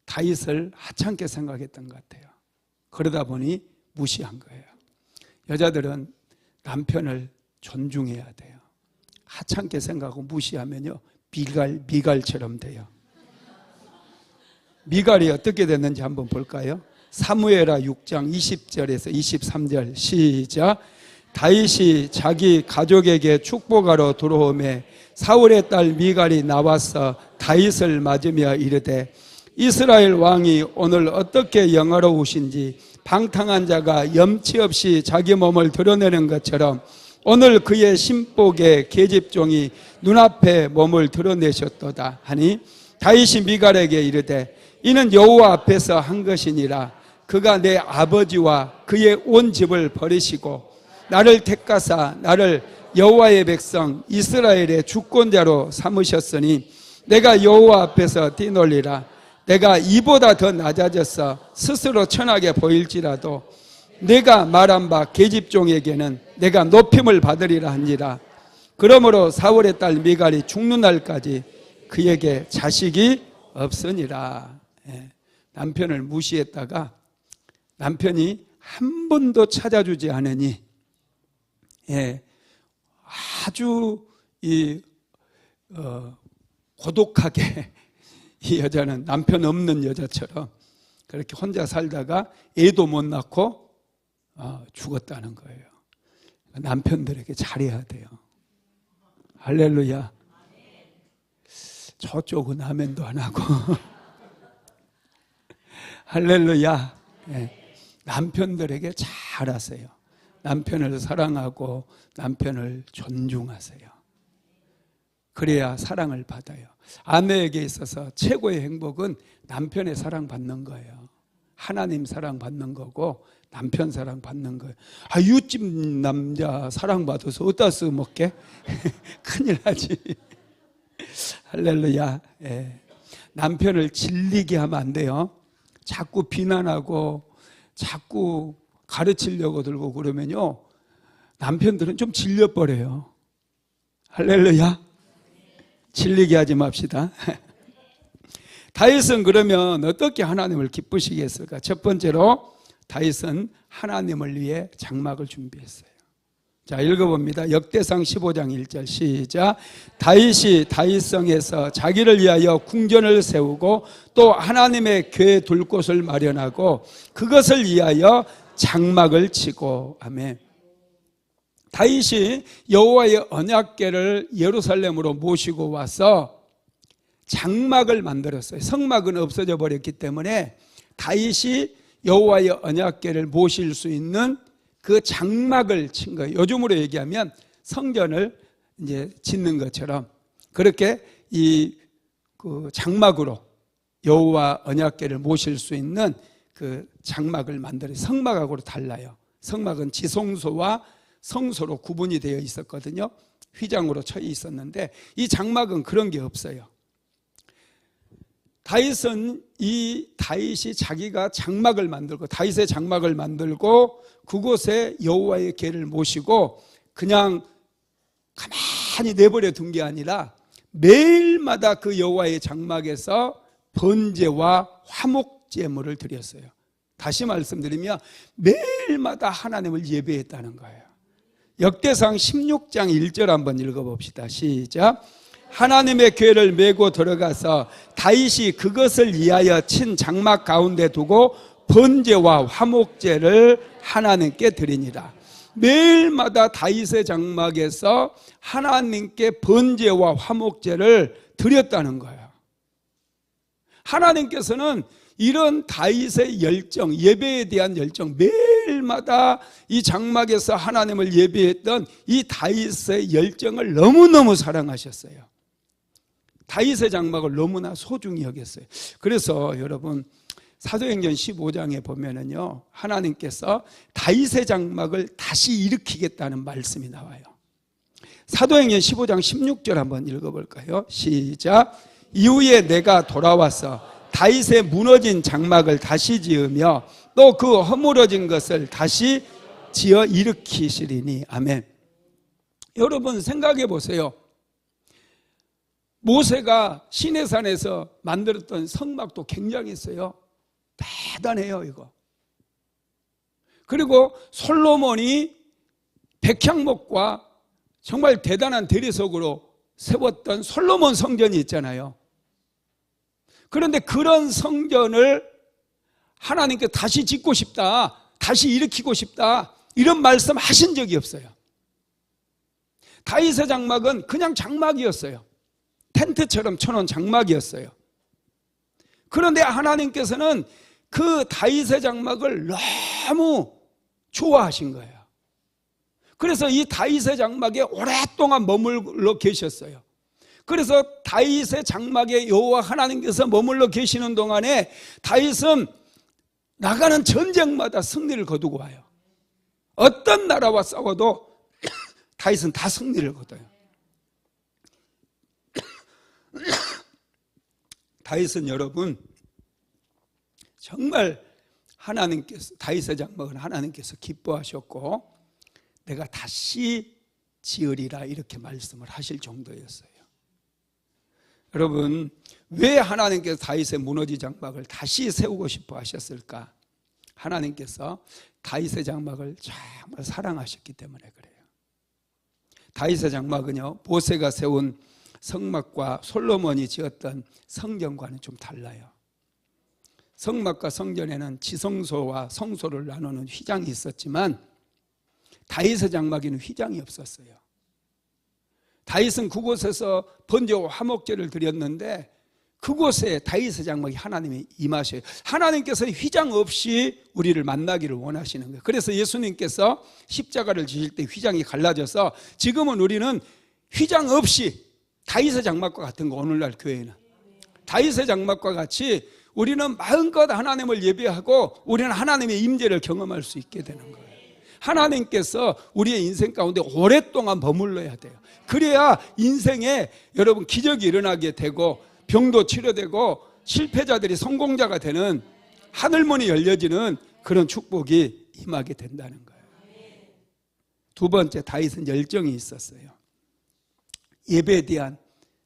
Speaker 1: 다윗을 하찮게 생각했던 것 같아요. 그러다 보니 무시한 거예요. 여자들은 남편을 존중해야 돼요. 하찮게 생각하고 무시하면요, 미갈처럼 돼요. 미갈이 어떻게 됐는지 한번 볼까요? 사무엘하 6장 20절에서 23절 시작. 다윗이 자기 가족에게 축복하러 들어오매 사울의 딸 미갈이 나와서 다윗을 맞으며 이르되 이스라엘 왕이 오늘 어떻게 영화로우신지 방탕한 자가 염치 없이 자기 몸을 드러내는 것처럼 오늘 그의 신복의 계집종이 눈앞에 몸을 드러내셨도다 하니 다윗이 미갈에게 이르되 이는 여호와 앞에서 한 것이니라. 그가 내 아버지와 그의 온 집을 버리시고 나를 택하사 나를 여호와의 백성 이스라엘의 주권자로 삼으셨으니 내가 여호와 앞에서 뛰놀리라. 내가 이보다 더 낮아져서 스스로 천하게 보일지라도 내가 말한 바 계집종에게는 내가 높임을 받으리라 하니라. 그러므로 사울의 딸 미갈이 죽는 날까지 그에게 자식이 없으니라. 남편을 무시했다가 남편이 한 번도 찾아주지 않으니 아주 고독하게 이 여자는 남편 없는 여자처럼 그렇게 혼자 살다가 애도 못 낳고 죽었다는 거예요. 남편들에게 잘해야 돼요. 할렐루야. 저쪽은 아멘도 안 하고 할렐루야. 남편들에게 잘하세요. 남편을 사랑하고 남편을 존중하세요. 그래야 사랑을 받아요. 아내에게 있어서 최고의 행복은 남편의 사랑받는 거예요. 하나님 사랑받는 거고 남편 사랑받는 거예요. 이웃집 남자 사랑받아서 어디다 써먹게? 큰일 나지. 할렐루야. 남편을 질리게 하면 안 돼요. 자꾸 비난하고 자꾸 가르치려고 들고 그러면요, 남편들은 좀 질려버려요. 할렐루야. 질리게 하지 맙시다. 다윗은 그러면 어떻게 하나님을 기쁘시게 했을까? 첫 번째로 다윗은 하나님을 위해 장막을 준비했어요. 자, 읽어봅니다. 역대상 15장 1절 시작. 다윗이 다윗성에서 자기를 위하여 궁전을 세우고 또 하나님의 궤 둘 곳을 마련하고 그것을 위하여 장막을 치고. 아멘. 다윗이 여호와의 언약궤를 예루살렘으로 모시고 와서 장막을 만들었어요. 성막은 없어져 버렸기 때문에 다윗이 여호와의 언약궤를 모실 수 있는 그 장막을 친 거예요. 요즘으로 얘기하면 성전을 이제 짓는 것처럼 그렇게 그 장막으로 여호와 언약궤를 모실 수 있는 그 장막을 만들어요. 성막하고는 달라요. 성막은 지성소와 성소로 구분이 되어 있었거든요. 휘장으로 쳐 있었는데 이 장막은 그런 게 없어요. 다윗이 자기가 장막을 만들고 다윗의 장막을 만들고 그곳에 여호와의 궤를 모시고 그냥 가만히 내버려 둔 게 아니라 매일마다 그 여호와의 장막에서 번제와 화목 제물을 드렸어요. 다시 말씀드리면 매일마다 하나님을 예배했다는 거예요. 역대상 16장 1절 한번 읽어봅시다. 시작. 하나님의 궤를 메고 들어가서 다윗이 그것을 위하여 친 장막 가운데 두고 번제와 화목제를 하나님께 드리니라. 매일마다 다윗의 장막에서 하나님께 번제와 화목제를 드렸다는 거예요. 하나님께서는 이런 다윗의 열정, 예배에 대한 열정, 매일마다 이 장막에서 하나님을 예배했던 이 다윗의 열정을 너무너무 사랑하셨어요. 다윗의 장막을 너무나 소중히 여겼어요. 그래서 여러분 사도행전 15장에 보면은요, 하나님께서 다윗의 장막을 다시 일으키겠다는 말씀이 나와요. 사도행전 15장 16절 한번 읽어볼까요? 시작. 이후에 내가 돌아와서 다윗의 무너진 장막을 다시 지으며 또 그 허물어진 것을 다시 지어 일으키시리니. 아멘. 여러분 생각해 보세요. 모세가 시내산에서 만들었던 성막도 굉장했어요. 대단해요, 이거. 그리고 솔로몬이 백향목과 정말 대단한 대리석으로 세웠던 솔로몬 성전이 있잖아요. 그런데 그런 성전을 하나님께 다시 짓고 싶다, 다시 일으키고 싶다, 이런 말씀 하신 적이 없어요. 다윗의 장막은 그냥 장막이었어요. 텐트처럼 쳐놓은 장막이었어요. 그런데 하나님께서는 그 다윗의 장막을 너무 좋아하신 거예요. 그래서 이 다윗의 장막에 오랫동안 머물러 계셨어요. 그래서 다윗의 장막에 여호와 하나님께서 머물러 계시는 동안에 다윗은 나가는 전쟁마다 승리를 거두고 와요. 어떤 나라와 싸워도 다윗은 다 승리를 거둬요. 다윗은 여러분 정말 하나님께서, 다윗의 장막은 하나님께서 기뻐하셨고 내가 다시 지으리라 이렇게 말씀을 하실 정도였어요. 여러분 왜 하나님께서 다윗의 무너진 장막을 다시 세우고 싶어 하셨을까? 하나님께서 다윗의 장막을 정말 사랑하셨기 때문에 그래요. 다윗의 장막은요, 모세가 세운 성막과 솔로몬이 지었던 성전과는 좀 달라요. 성막과 성전에는 지성소와 성소를 나누는 휘장이 있었지만 다윗의 장막에는 휘장이 없었어요. 다윗은 그곳에서 번제와 화목제를 드렸는데 그곳에 다윗의 장막이 하나님이 임하셔요. 하나님께서 휘장 없이 우리를 만나기를 원하시는 거예요. 그래서 예수님께서 십자가를 지실 때 휘장이 갈라져서 지금은 우리는 휘장 없이 다윗의 장막과 같은 거, 오늘날 교회는 다윗의 장막과 같이 우리는 마음껏 하나님을 예배하고 우리는 하나님의 임재를 경험할 수 있게 되는 거예요. 하나님께서 우리의 인생 가운데 오랫동안 머물러야 돼요. 그래야 인생에 여러분 기적이 일어나게 되고 병도 치료되고 실패자들이 성공자가 되는 하늘문이 열려지는 그런 축복이 임하게 된다는 거예요. 두 번째, 다윗은 열정이 있었어요. 예배에 대한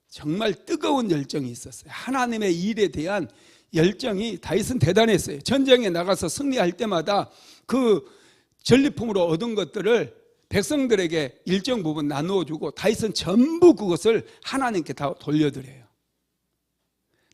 Speaker 1: 정말 뜨거운 열정이 있었어요. 하나님의 일에 대한 열정이 다윗은 대단했어요. 전쟁에 나가서 승리할 때마다 그 전리품으로 얻은 것들을 백성들에게 일정 부분 나누어주고 다윗은 전부 그것을 하나님께 다 돌려드려요.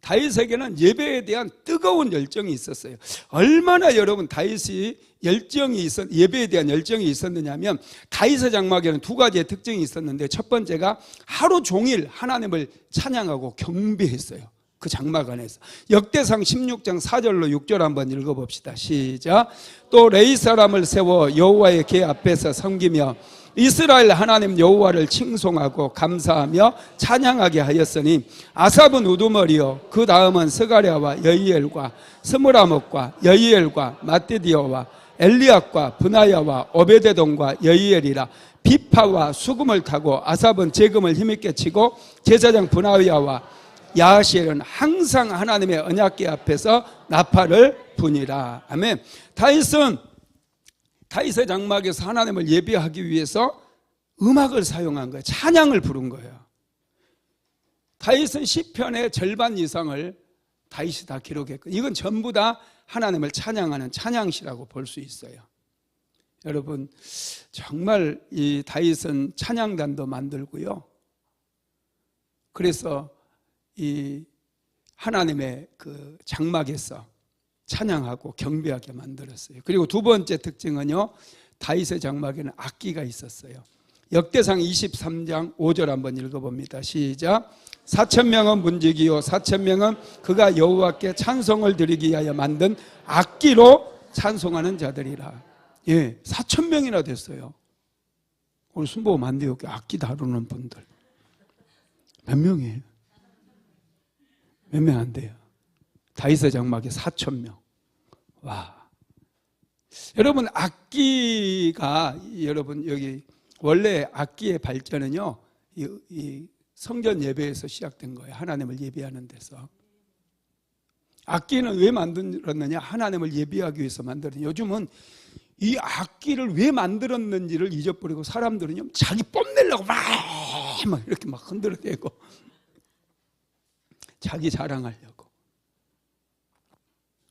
Speaker 1: 다윗에게는 예배에 대한 뜨거운 열정이 있었어요. 얼마나 여러분 다윗이 예배에 대한 열정이 있었느냐 하면, 다윗의 장막에는 두 가지의 특징이 있었는데, 첫 번째가 하루 종일 하나님을 찬양하고 경배했어요. 그 장막 안에서. 역대상 16장 4절로 6절 한번 읽어봅시다. 시작. 또 레위 사람을 세워 여호와의 궤 앞에서 섬기며 이스라엘 하나님 여호와를 칭송하고 감사하며 찬양하게 하였으니, 아삽은 우두머리요, 그 다음은 스가랴와 여이엘과 스므라목과 여이엘과 마띠디어와 엘리압과 브나야와 오베데돔과 여이엘이라. 비파와 수금을 타고 아삽은 재금을 힘있게 치고 제사장 브나야와 야하시엘은 항상 하나님의 언약궤 앞에서 나팔을 부니라. 아멘. 다윗의 장막에서 하나님을 예배하기 위해서 음악을 사용한 거예요. 찬양을 부른 거예요. 다윗은 시편의 절반 이상을 다윗이 다 기록했거든요. 이건 전부 다 하나님을 찬양하는 찬양시라고 볼 수 있어요. 여러분, 정말 이 다윗은 찬양단도 만들고요. 그래서 이 하나님의 그 장막에서 찬양하고 경배하게 만들었어요. 그리고 두 번째 특징은요, 다윗의 장막에는 악기가 있었어요. 역대상 23장 5절 한번 읽어봅니다. 시작. 4,000명은 문지기요 4,000명은 그가 여호와께 찬송을 드리기 위하여 만든 악기로 찬송하는 자들이라. 예, 4,000명이나 됐어요. 오늘 순보 만대교회 악기 다루는 분들 몇 명이에요? 몇 명 안 돼요. 다윗의 장막에 4,000명. 와. 여러분, 악기가, 여러분, 여기, 원래 악기의 발전은요, 이 성전 예배에서 시작된 거예요. 하나님을 예배하는 데서. 악기는 왜 만들었느냐? 하나님을 예배하기 위해서 만들었느냐? 요즘은 이 악기를 왜 만들었는지를 잊어버리고 사람들은요, 자기 뽐내려고 막 이렇게 막 흔들어대고 자기 자랑하려고.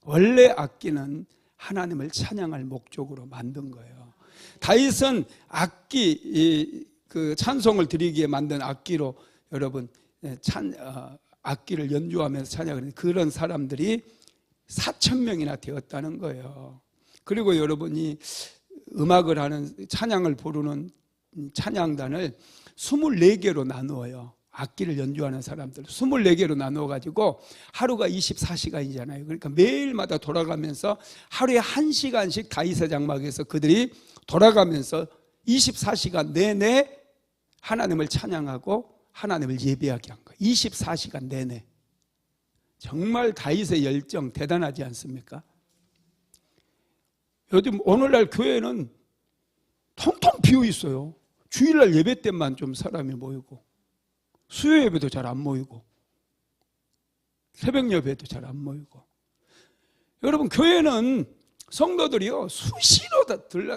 Speaker 1: 원래 악기는 하나님을 찬양할 목적으로 만든 거예요. 다윗은 악기, 그 찬송을 드리기에 만든 악기로 여러분 악기를 연주하면서 찬양을 하는 그런 사람들이 4,000명이나 되었다는 거예요. 그리고 여러분이 음악을 하는 찬양을 부르는 찬양단을 24개로 나누어요. 악기를 연주하는 사람들 24개로 나누어가지고 하루가 24시간이잖아요. 그러니까 매일마다 돌아가면서 하루에 1시간씩 다윗의 장막에서 그들이 돌아가면서 24시간 내내 하나님을 찬양하고 하나님을 예배하게 한 거예요. 24시간 내내. 정말 다윗의 열정 대단하지 않습니까? 요즘 오늘날 교회는 통통 비어 있어요. 주일날 예배 때만 좀 사람이 모이고, 수요 예배도 잘 안 모이고, 새벽 예배도 잘 안 모이고. 여러분, 교회는 성도들이요 수시로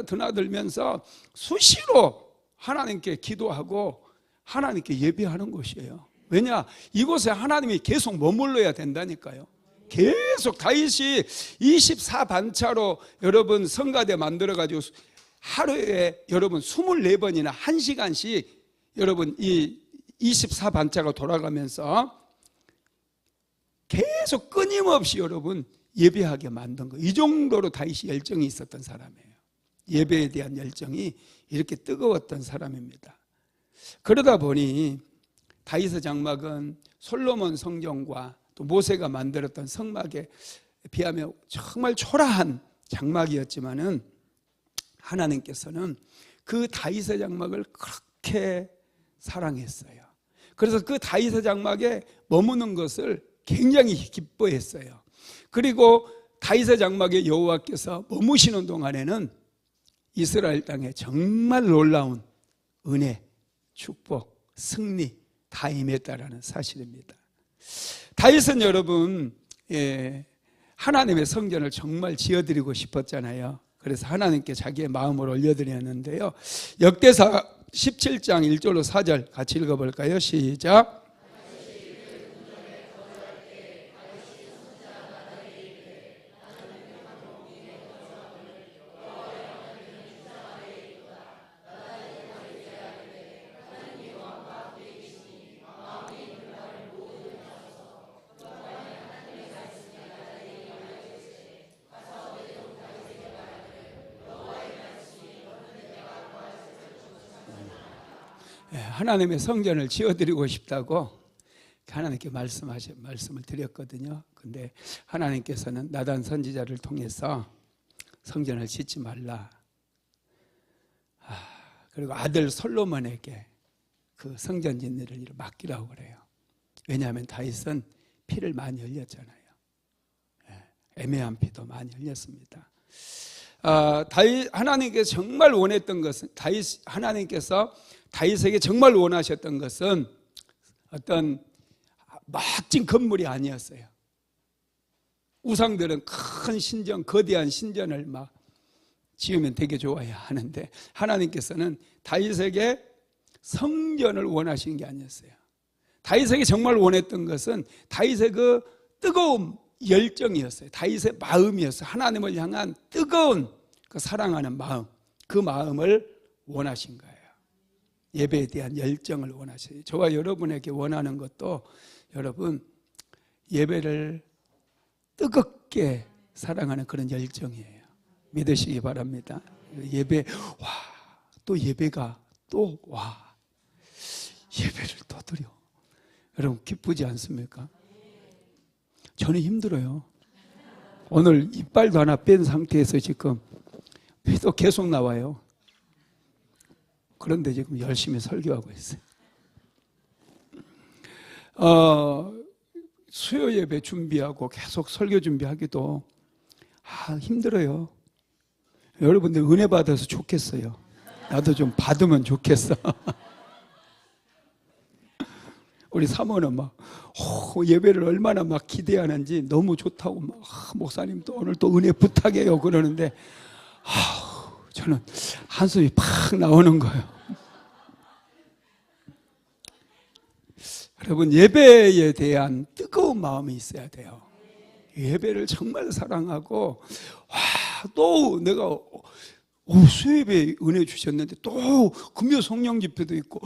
Speaker 1: 드나들면서 수시로 하나님께 기도하고 하나님께 예배하는 곳이에요. 왜냐? 이곳에 하나님이 계속 머물러야 된다니까요. 계속 다윗이 24반차로 여러분 성가대 만들어가지고 하루에 여러분 24번이나 1시간씩 여러분 이 24반차가 돌아가면서 계속 끊임없이 여러분 예배하게 만든 거예요. 이 정도로 다윗이 열정이 있었던 사람이에요. 예배에 대한 열정이 이렇게 뜨거웠던 사람입니다. 그러다 보니 다윗의 장막은 솔로몬 성전과 또 모세가 만들었던 성막에 비하면 정말 초라한 장막이었지만은 하나님께서는 그 다윗의 장막을 그렇게 사랑했어요. 그래서 그 다윗의 장막에 머무는 것을 굉장히 기뻐했어요. 그리고 다윗의 장막에 여호와께서 머무시는 동안에는 이스라엘 땅에 정말 놀라운 은혜, 축복, 승리 다 임했다라는 사실입니다. 다윗은 여러분 하나님의 성전을 정말 지어드리고 싶었잖아요. 그래서 하나님께 자기의 마음을 올려드렸는데요. 역대사 17장 1절로 4절 같이 읽어볼까요? 시작. 하나님의 성전을 지어드리고 싶다고 하나님께 말씀을 드렸거든요. 근데 하나님께서는 나단 선지자를 통해서 성전을 짓지 말라. 그리고 아들 솔로몬에게 그 성전 짓는 일을 맡기라고 그래요. 왜냐하면 다윗은 피를 많이 흘렸잖아요. 애매한 피도 많이 흘렸습니다. 하나님께서 정말 원했던 것은 하나님께서 다윗에게 정말 원하셨던 것은 어떤 멋진 건물이 아니었어요. 우상들은 큰 신전, 거대한 신전을 막 지으면 되게 좋아야 하는데 하나님께서는 다윗에게 성전을 원하신 게 아니었어요. 다윗에게 정말 원했던 것은 다윗의 그 뜨거운 열정이었어요. 다윗의 마음이었어요. 하나님을 향한 뜨거운 그 사랑하는 마음, 그 마음을 원하신 거예요. 예배에 대한 열정을 원하셔요. 저와 여러분에게 원하는 것도 여러분 예배를 뜨겁게 사랑하는 그런 열정이에요. 믿으시기 바랍니다. 예배, 또 예배가 또 예배를 또 드려. 여러분 기쁘지 않습니까? 저는 힘들어요. 오늘 이빨도 하나 뺀 상태에서 지금 또 계속 나와요. 그런데 지금 열심히 설교하고 있어요. 수요 예배 준비하고 계속 설교 준비하기도 힘들어요. 여러분들 은혜 받아서 좋겠어요. 나도 좀 받으면 좋겠어. 우리 사모는 예배를 얼마나 기대하는지 너무 좋다고 목사님 또 오늘 또 은혜 부탁해요 그러는데 저는 한숨이 팍 나오는 거예요. 여러분 예배에 대한 뜨거운 마음이 있어야 돼요. 예배를 정말 사랑하고 또 내가 수요예배 은혜 주셨는데 또 금요 성령 집회도 있고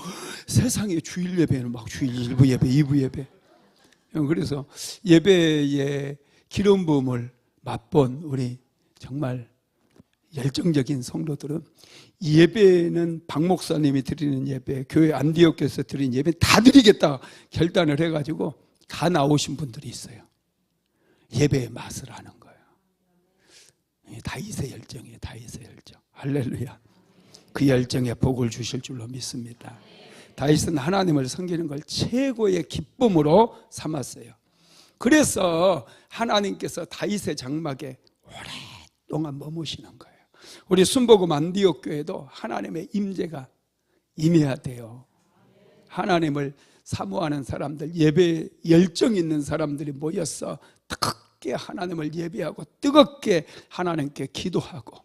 Speaker 1: 세상에 주일 예배는 주일 1부 예배 2부 예배. 그래서 예배의 기름 부음을 맛본 우리 정말 열정적인 성도들은 이 예배는 박 목사님이 드리는 예배, 교회 안디옥교에서 드리는 예배 다 드리겠다 결단을 해가지고 다 나오신 분들이 있어요. 예배의 맛을 아는 거예요. 다윗의 열정이에요. 다윗의 열정. 할렐루야. 그 열정에 복을 주실 줄로 믿습니다. 다윗은 하나님을 섬기는 걸 최고의 기쁨으로 삼았어요. 그래서 하나님께서 다윗의 장막에 오랫동안 머무시는 거예요. 우리 순복음 안디옥 교회도 하나님의 임재가 임해야 돼요. 하나님을 사모하는 사람들, 예배 열정 있는 사람들이 모여서 뜨겁게 하나님을 예배하고 뜨겁게 하나님께 기도하고,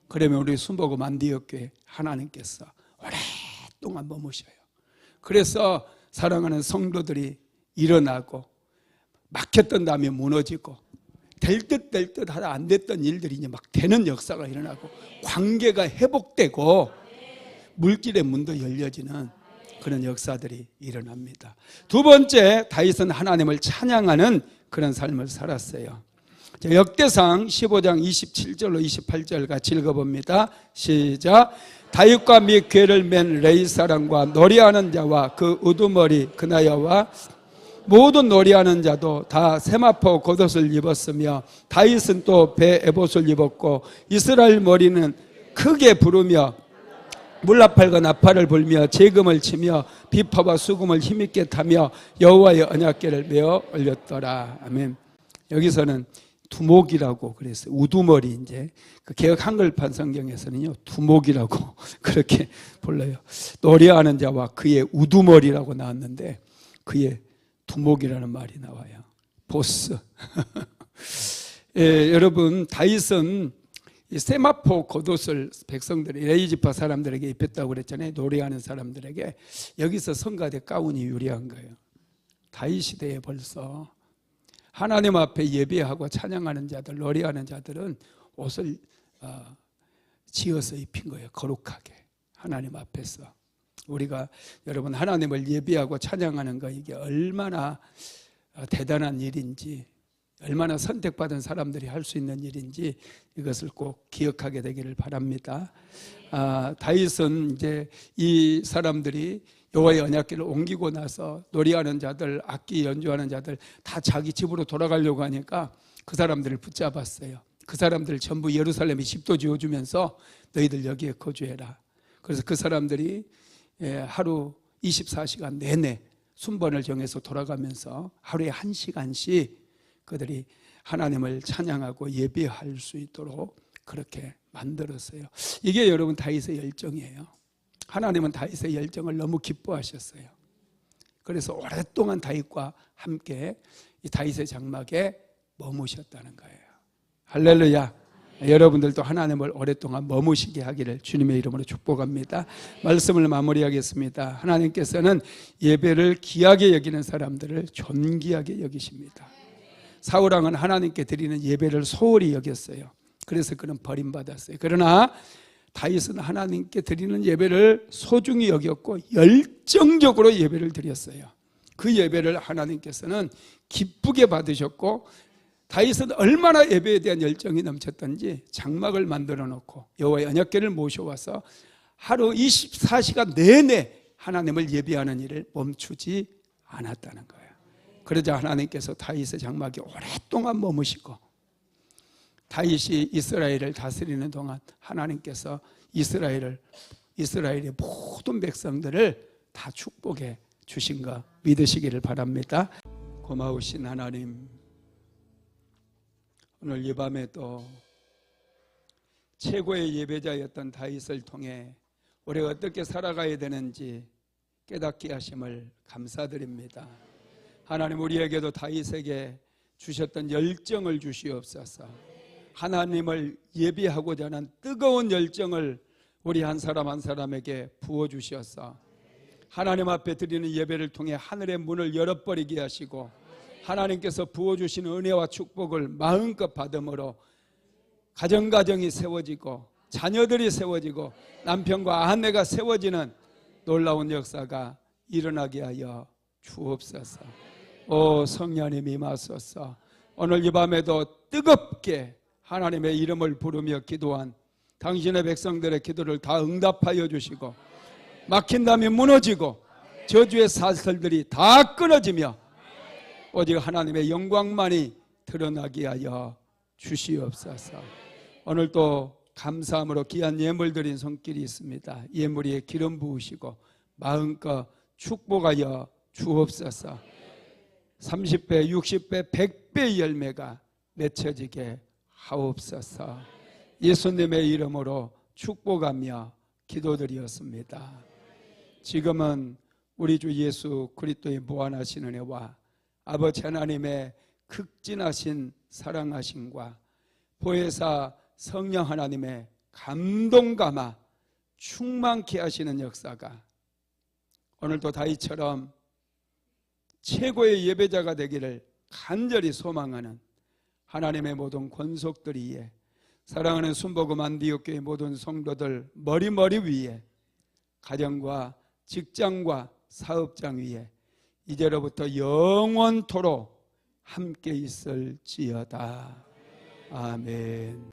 Speaker 1: 그러면 우리 순복음 안디옥 교회 하나님께서 오랫동안 머무셔요. 그래서 사랑하는 성도들이 일어나고 막혔던 다음에 무너지고 될 듯 하다 안 됐던 일들이 이제 막 되는 역사가 일어나고 관계가 회복되고 물길의 문도 열려지는 그런 역사들이 일어납니다. 두 번째, 다윗은 하나님을 찬양하는 그런 삶을 살았어요. 역대상 15장 27절로 28절 같이 읽어봅니다. 시작. 다윗과 및 궤를 맨 레이 사람과 노래하는 자와 그 우두머리 그나야와 모든 노래하는 자도 다 세마포 겉옷을 입었으며 다윗은 또 배 에봇을 입었고 이스라엘 머리는 크게 부르며 물라팔과 나팔을 불며 재금을 치며 비파와 수금을 힘있게 타며 여호와의 언약궤를 메어 올렸더라. 아멘. 여기서는 두목이라고 그랬어요. 우두머리. 이제 그 개역 한글판 성경에서는요 두목이라고 그렇게 불러요. 노래하는 자와 그의 우두머리라고 나왔는데 그의 두목이라는 말이 나와요. 보스. 예, 여러분 다윗은 이 세마포 겉옷을 백성들이 레위지파 사람들에게 입혔다고 그랬잖아요. 노래하는 사람들에게. 여기서 성가대 가운이 유리한 거예요. 다윗 시대에 벌써 하나님 앞에 예배하고 찬양하는 자들, 노래하는 자들은 옷을 지어서 입힌 거예요. 거룩하게 하나님 앞에서. 우리가 여러분 하나님을 예배하고 찬양하는 거 이게 얼마나 대단한 일인지, 얼마나 선택받은 사람들이 할 수 있는 일인지 이것을 꼭 기억하게 되기를 바랍니다. 다윗은 이제 이 사람들이 여호와의 언약궤를 옮기고 나서 노래하는 자들, 악기 연주하는 자들 다 자기 집으로 돌아가려고 하니까 그 사람들을 붙잡았어요. 그 사람들 전부 예루살렘에 집도 지어주면서 너희들 여기에 거주해라. 그래서 그 사람들이 하루 24시간 내내 순번을 정해서 돌아가면서 하루에 1시간씩 그들이 하나님을 찬양하고 예배할 수 있도록 그렇게 만들었어요. 이게 여러분 다윗의 열정이에요. 하나님은 다윗의 열정을 너무 기뻐하셨어요. 그래서 오랫동안 다윗과 함께 이 다윗의 장막에 머무셨다는 거예요. 할렐루야. 여러분들도 하나님을 오랫동안 머무시게 하기를 주님의 이름으로 축복합니다. 말씀을 마무리하겠습니다. 하나님께서는 예배를 귀하게 여기는 사람들을 존귀하게 여기십니다. 사울왕은 하나님께 드리는 예배를 소홀히 여겼어요. 그래서 그는 버림받았어요. 그러나 다윗은 하나님께 드리는 예배를 소중히 여겼고 열정적으로 예배를 드렸어요. 그 예배를 하나님께서는 기쁘게 받으셨고, 다윗은 얼마나 예배에 대한 열정이 넘쳤던지 장막을 만들어 놓고 여호와의 언약궤를 모셔와서 하루 24시간 내내 하나님을 예배하는 일을 멈추지 않았다는 거예요. 그러자 하나님께서 다윗의 장막에 오랫동안 머무시고, 다윗이 이스라엘을 다스리는 동안 하나님께서 이스라엘의 모든 백성들을 다 축복해 주신 거 믿으시기를 바랍니다. 고마우신 하나님, 오늘 이 밤에도 최고의 예배자였던 다윗을 통해 우리가 어떻게 살아가야 되는지 깨닫게 하심을 감사드립니다. 하나님, 우리에게도 다윗에게 주셨던 열정을 주시옵소서. 하나님을 예배하고자 하는 뜨거운 열정을 우리 한 사람 한 사람에게 부어주셔서 하나님 앞에 드리는 예배를 통해 하늘의 문을 열어버리게 하시고, 하나님께서 부어주시는 은혜와 축복을 마음껏 받음으로 가정가정이 세워지고 자녀들이 세워지고 남편과 아내가 세워지는 놀라운 역사가 일어나게 하여 주옵소서. 오 성령님 임하소서. 오늘 이 밤에도 뜨겁게 하나님의 이름을 부르며 기도한 당신의 백성들의 기도를 다 응답하여 주시고, 막힌 담이 무너지고 저주의 사슬들이 다 끊어지며 오직 하나님의 영광만이 드러나게 하여 주시옵소서. 오늘 또 감사함으로 귀한 예물 드린 손길이 있습니다. 예물 위에 기름 부으시고 마음껏 축복하여 주옵소서. 30배, 60배, 100배의 열매가 맺혀지게 하옵소서. 예수님의 이름으로 축복하며 기도드리었습니다. 지금은 우리 주 예수 그리스도의 무한하신 은혜와 아버지 하나님의 극진하신 사랑하심과 보혜사 성령 하나님의 감동감화 충만케 하시는 역사가 오늘도 다윗처럼 최고의 예배자가 되기를 간절히 소망하는 하나님의 모든 권속들 위에, 사랑하는 순복음 안디옥교회 모든 성도들 머리 위에, 가정과 직장과 사업장 위에 이제로부터 영원토록 함께 있을지어다. 아멘.